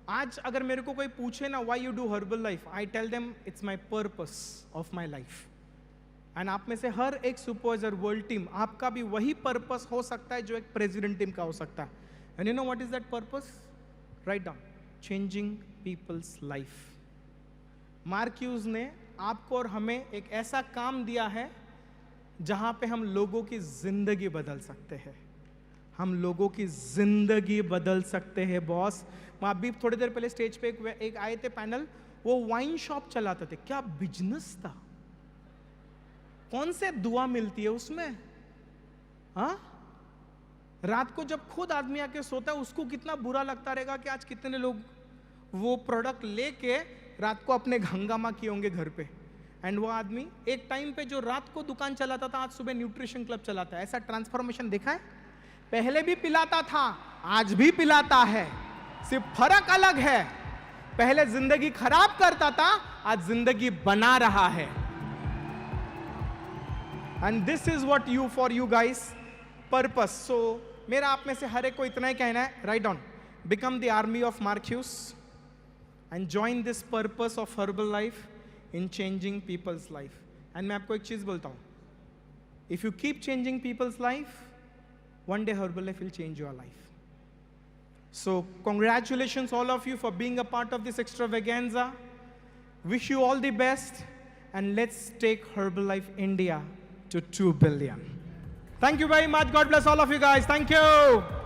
आज अगर मेरे को कोई पूछे ना why you do herbal life, I tell them it's my purpose of my life. And आप में से हर एक सुपरवाइजर, वर्ल्ड टीम, आपका भी वही पर्पस हो सकता है जो एक प्रेसिडेंट टीम का हो सकता है। And you know what is that purpose? Write down, changing people's life. Mark huge ने आपको और हमें एक ऐसा काम दिया है जहां पे हम लोगों की जिंदगी बदल सकते हैं। हम लोगों की जिंदगी बदल सकते हैं बॉस। मैं अभी थोड़ी देर पहले स्टेज पे एक आए थे पैनल, वो वाइन शॉप चलाते थे। क्या बिजनेस था! कौन से दुआ मिलती है उसमें? हाँ, रात को जब खुद आदमी आके सोता है उसको कितना बुरा लगता रहेगा कि आज कितने लोग वो प्रोडक्ट लेके रात को अपने हंगामा किए होंगे घर पे। एंड वो आदमी एक टाइम पे जो रात को दुकान चलाता था, आज सुबह न्यूट्रिशन क्लब चलाता है। ऐसा ट्रांसफॉर्मेशन देखा है? पहले भी पिलाता था, आज भी पिलाता है, सिर्फ फर्क अलग है। पहले जिंदगी खराब करता था, आज जिंदगी बना रहा है। And this is what you for you guys, purpose. So मेरा आप में से हर एक को इतना ही कहना है, write down, become the army of mark huge and join this purpose of herbal life in changing people's life. And मैं आपको एक चीज बोलता हूं, if you keep changing people's life, one day Herbalife will change your life. So congratulations all of you for being a part of this extravaganza. Wish you all the best, and let's take Herbalife India to 2 billion. Thank you very much. God bless all of you guys. Thank you.